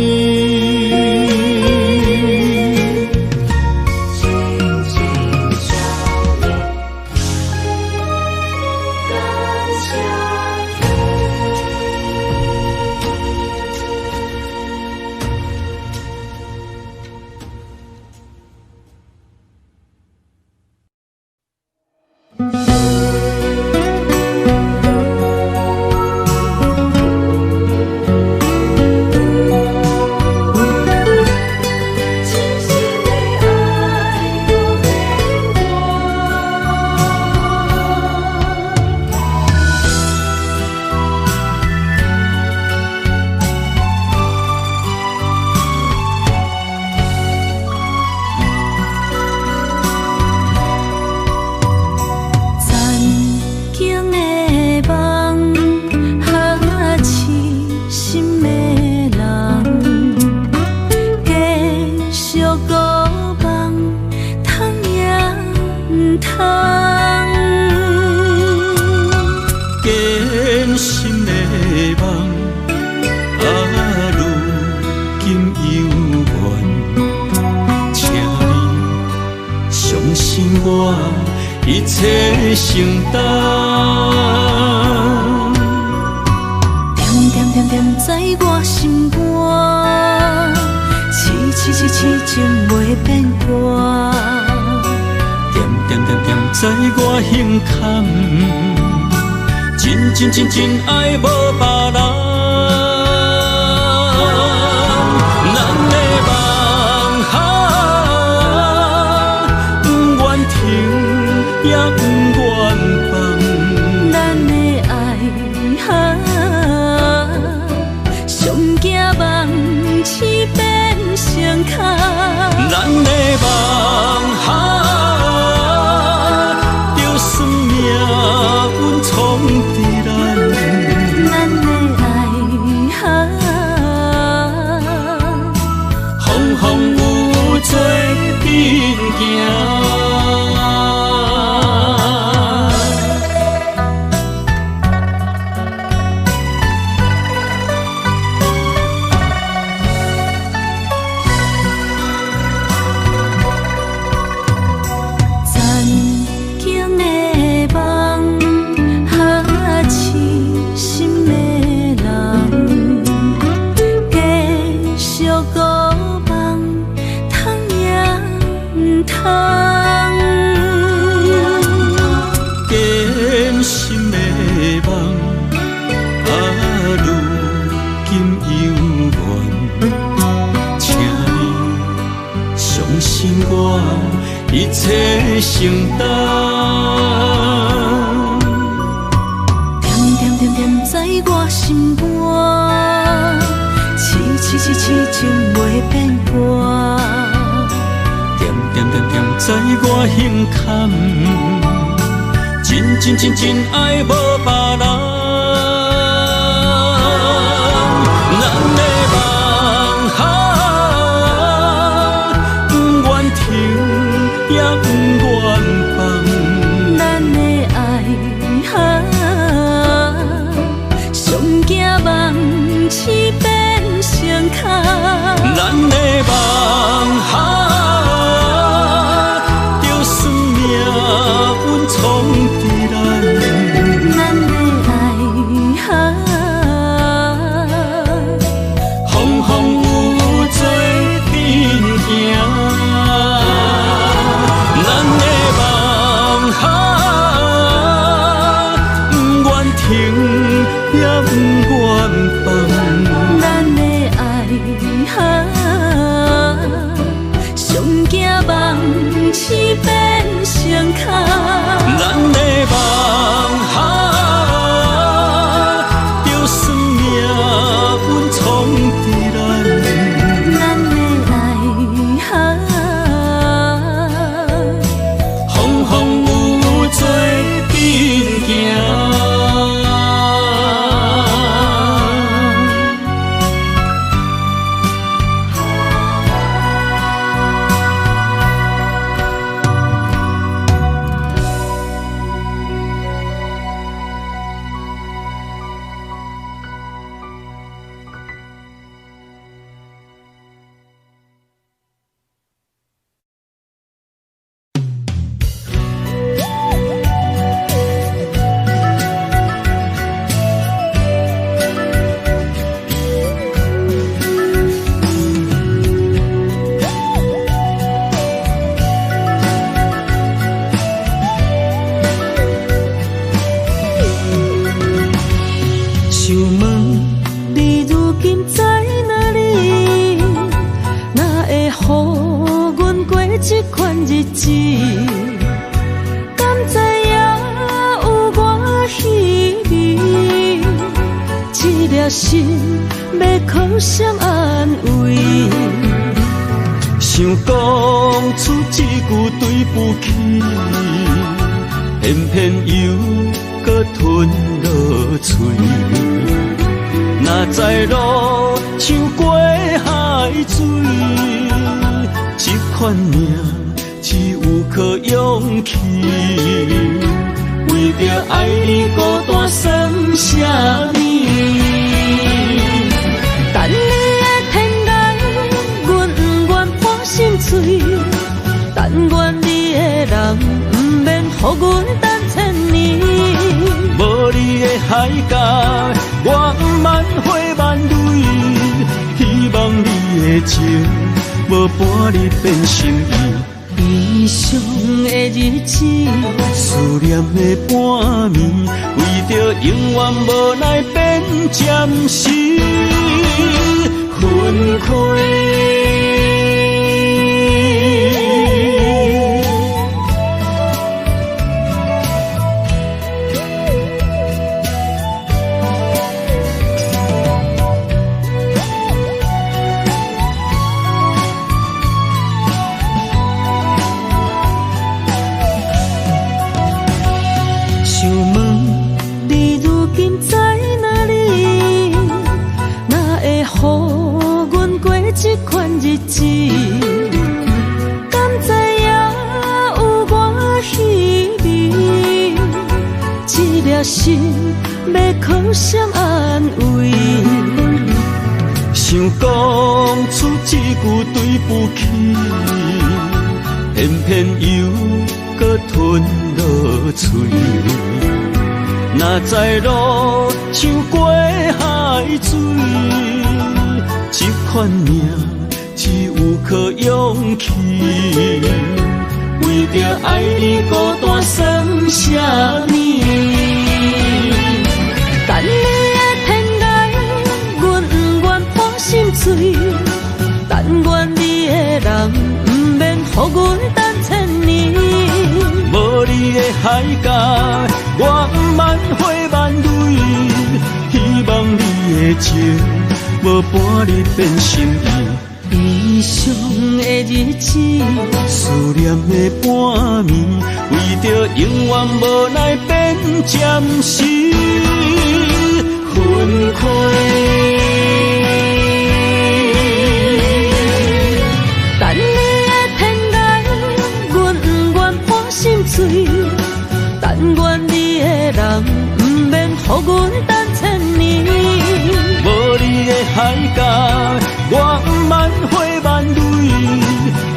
一切承担，点点点点在我心肝，痴情袂变卦。点点点点在我胸坎，真爱无别人。也不愿放，咱的爱上惊梦痴变成空，咱的梦就算命运冲伫咱，咱的爱风风雨做阵行。一切承担，点点点点在我心肝，痴情袂变卦。点点知我胸坎，真爱无别人。咱的梦不愿停，也不愿放。咱的爱上惊梦痴变成空。咱的梦就算命运闯伫咱，咱的爱风风雨雨做阵行。咱的梦不愿停，也不愿放。咱的爱上惊梦痴变成空。咱的梦就算命运闯伫咱，咱的爱风风雨雨做阵行。想问你如今在哪里？哪会予阮过这款日子？敢知影有我稀微？这粒心要靠谁安慰？想讲出一句对不起，偏偏又搁吞落嘴。若知路像过海水，这款命只有靠勇气。为着爱你孤单算什么？等你的天涯，阮不愿破心碎。但愿你的人不免予阮等千年。无你的海角，我万回万泪。希望你的情，无半日变心意。悲伤的日子，思念的半暝，为着永远无奈变暂时分开。想问你如今在哪里？哪会予阮过这款日子？敢知影有我稀微？这粒心要靠谁安慰？想讲出一句对不起，偏偏又搁吞落嘴。若知路像过海水，这款命只有靠勇气。为着爱你孤单算什么？等你的天涯，阮不愿破心碎。但愿你的人不免予阮等千年。无你的海角，我万回万泪。希望你的情，无半日变心意。悲伤的日子，思念的半暝，为着永远无奈变暂时分开。等你的天涯，阮不愿破心碎。但愿你的人，不免予阮等千年。无你的海角，我不万回万泪。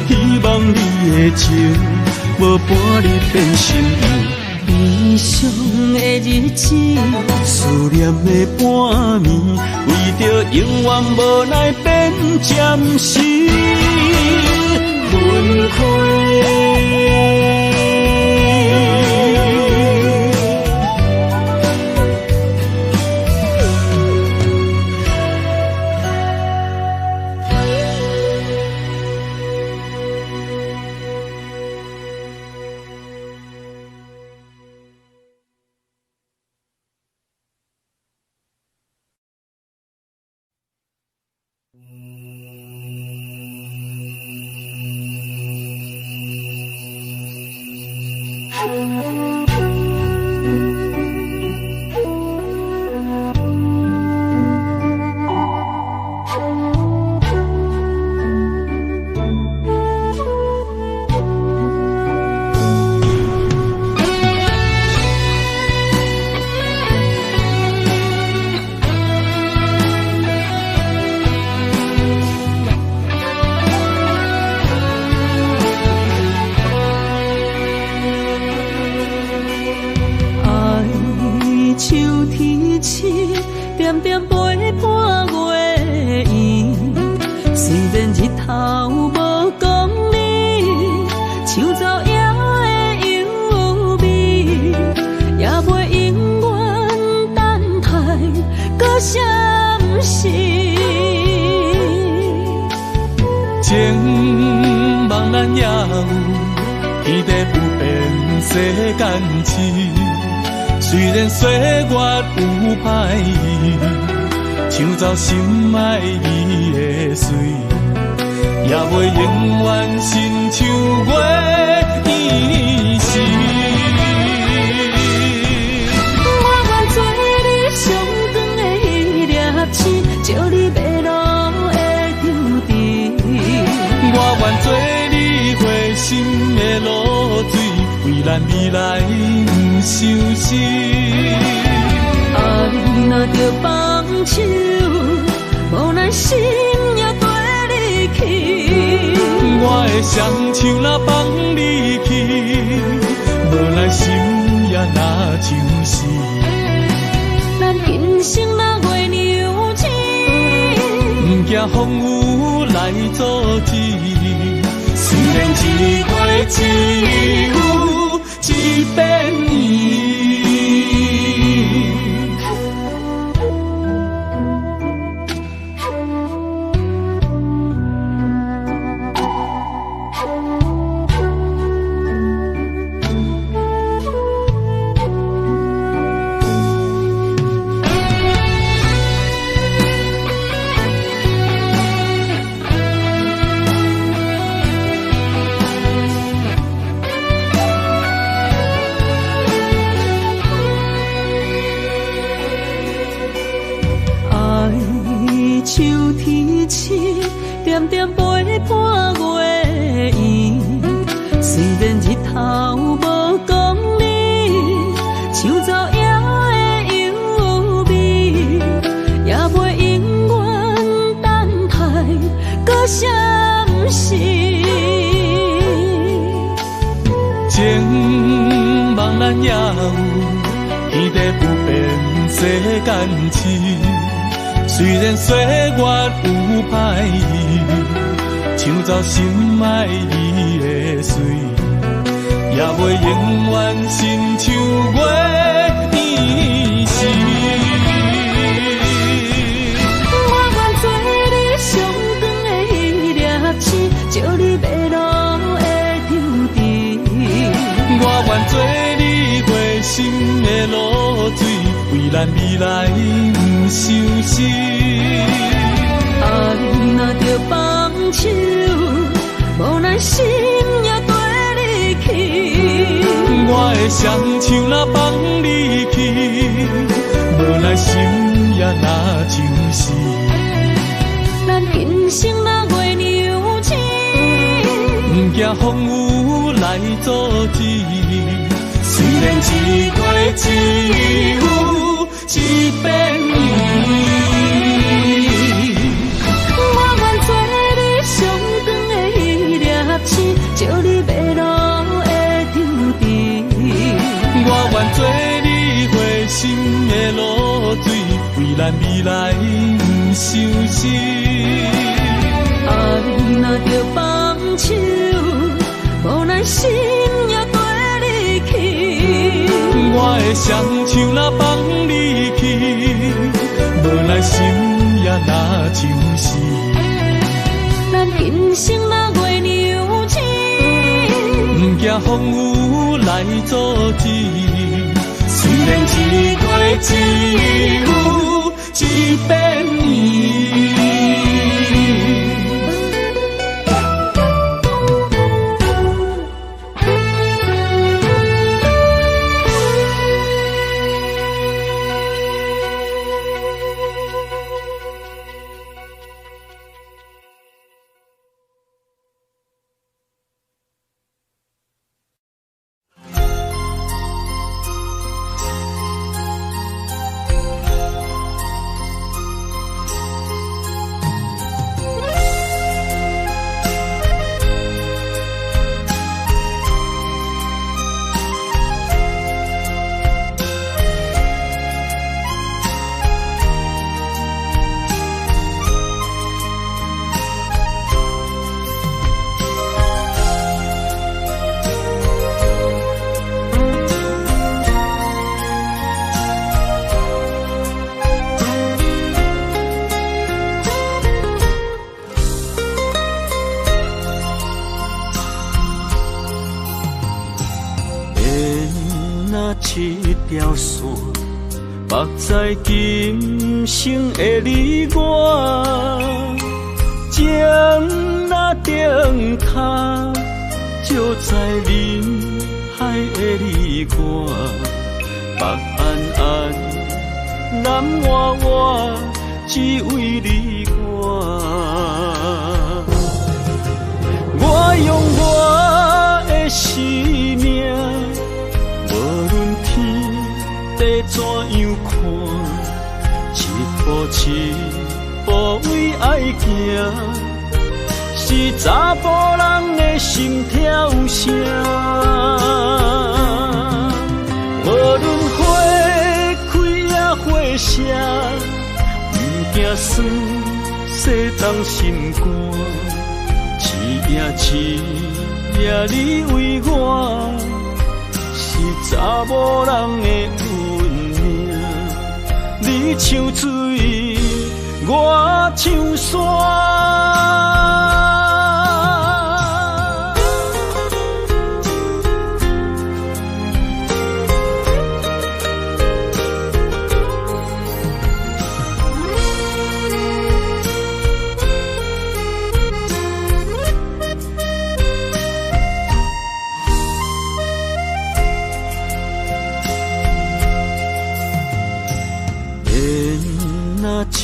希望你的情，无伴你变心意。悲伤的日子，思念的半暝，为着永远无奈变暂时分开。点点陪伴月圆，虽然日头无讲理，树走野的优美，也袂永远等待，搁啥不是？情茫然也有，天地不变世间事。虽然岁月有歹意，抢走心爱你的水，也袂永远亲像月依时。我愿做你上长的迄粒星，照你迷路的丢滴。我愿做你回心的露水，为咱未来不相思。爱若着放手，无奈心也跟你去。我的双手若放你去，无奈心也若像是。咱今生若月娘子，不惊风雨来阻止。虽然一月一有一变异。秋天起，点点陪伴月圆。虽然日头无讲理，树走野的优美，也袂永远等待，搁啥不是？情茫然也有，天地不变世间事。虽然岁月有歹意，抢走心爱你的水，也袂永远亲像月依时。我愿做你上长的迄粒星，照你迷路的丢滴。我愿做你回心的露水，为咱未来不相思。爱若着放手，咱心也跟你去。我的双手若放你去，无奈心也若像是。咱今生若月娘亲，不惊风雨来阻止。虽然一月只有一遍我愿做你上长的迄粒星，照你迷路的注定。我愿做你回心的露水，为咱未来不伤心。爱若着放手，无奈心也跟你去。我的双手若放你去，无奈心也若像是。咱今生若月娘亲，不惊风雨来阻止。虽然一月只有一遍一条线，绑在今生的你我，情若灯塔，照在人海的你我，北安安，南活活，只为你我。我用我的生命。无论天地怎样看，一步一步为爱行，是查甫人的心跳声。无论花开也花谢，不惊酸洗动心肝，一夜一夜你为我。是查某人的运命，你像水，我像山。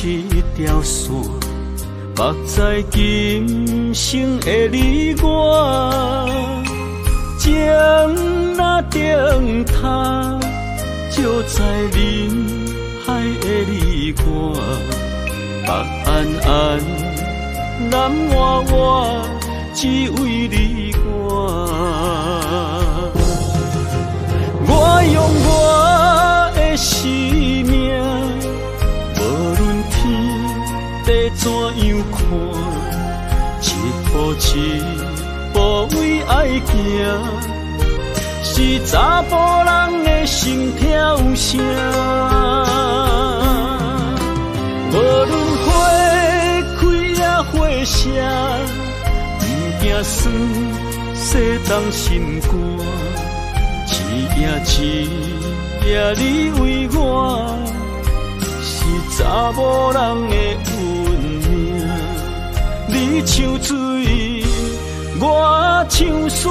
一条线，绑在今生的你我，情若灯塔，照在人海的你我，北安安，南活活，只为你我。我用我的生命。地怎样看，一步一步为爱行，是查甫人的心跳声。无论花开也花谢，不惊酸洗动心肝，一夜一夜你为我。是查某人的运命，你像水，我唱山，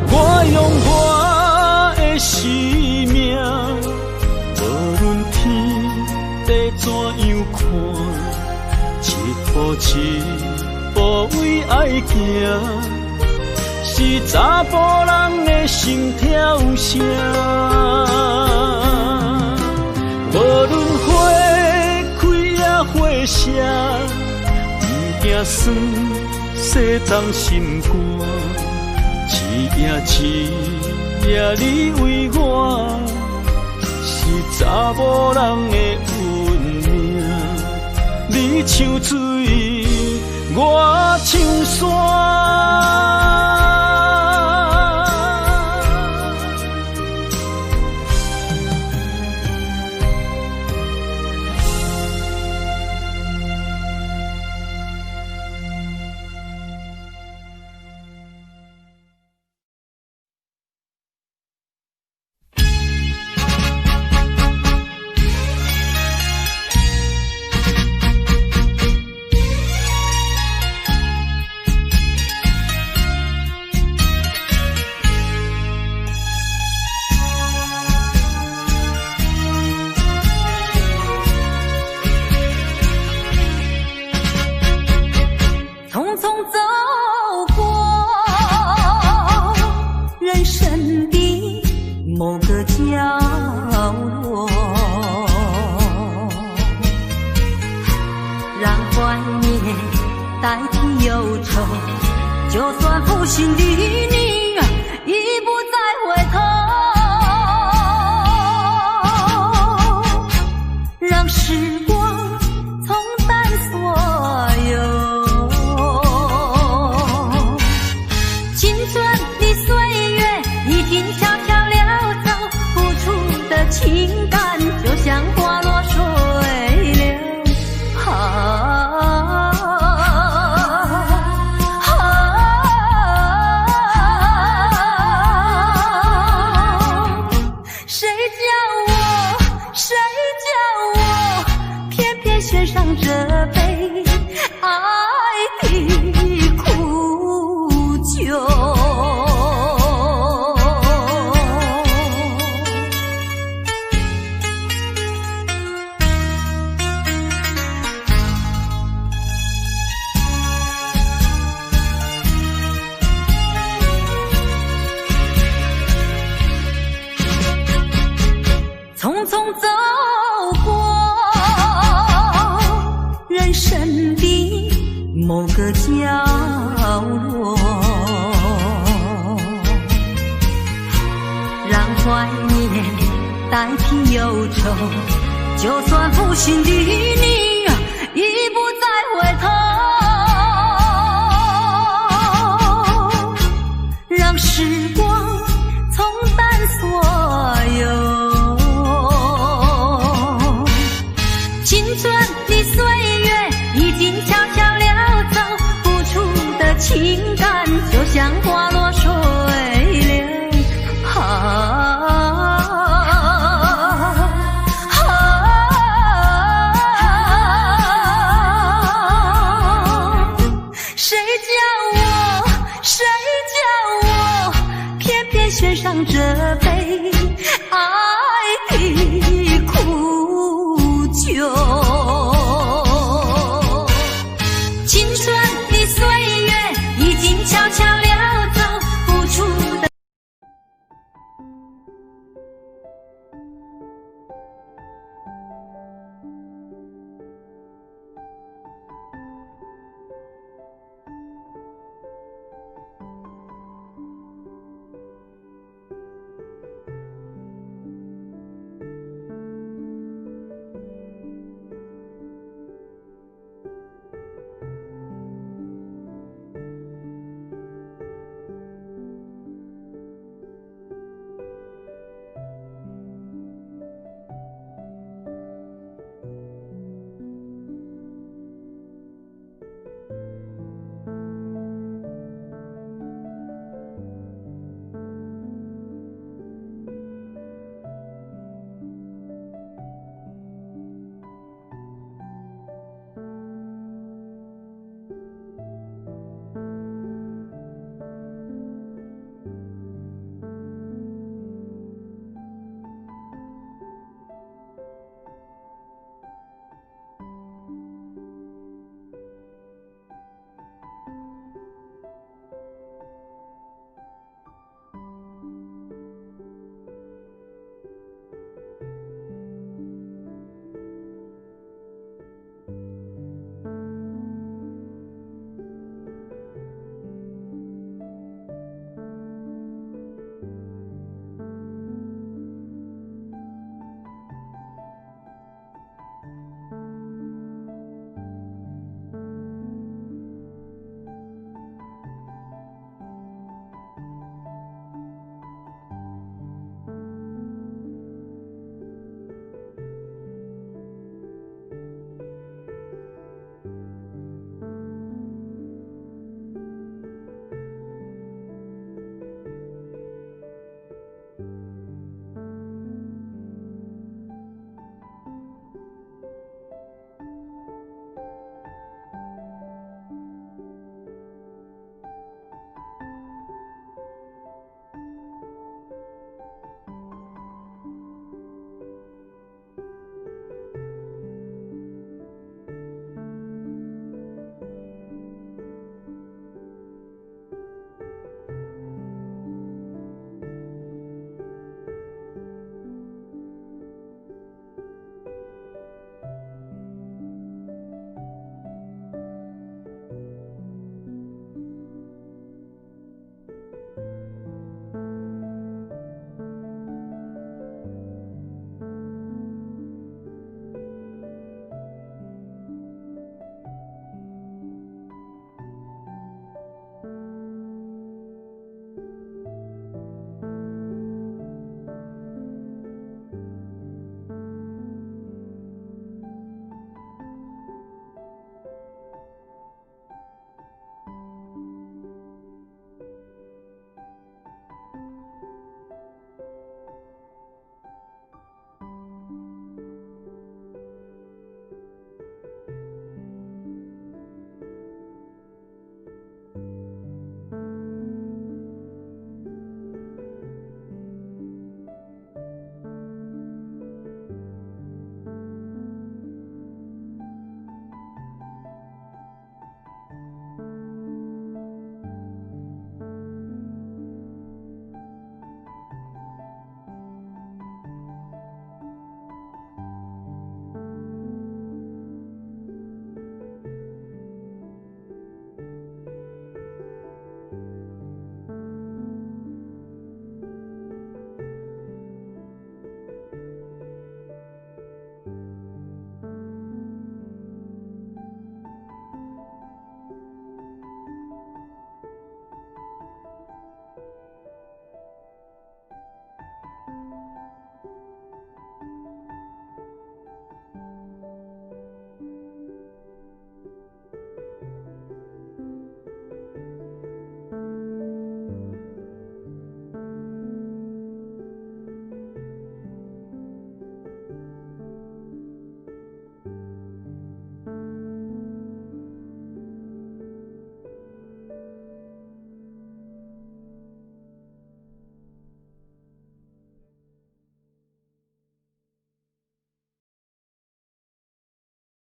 我用我的生命，无论天地怎样看，一步一步为爱行，是查甫人的心跳声。无论花开也花谢，不惊酸，洗冻心肝。一夜一夜你为我，是查某人的运命。你唱水，我唱山。谁叫我偏偏选上这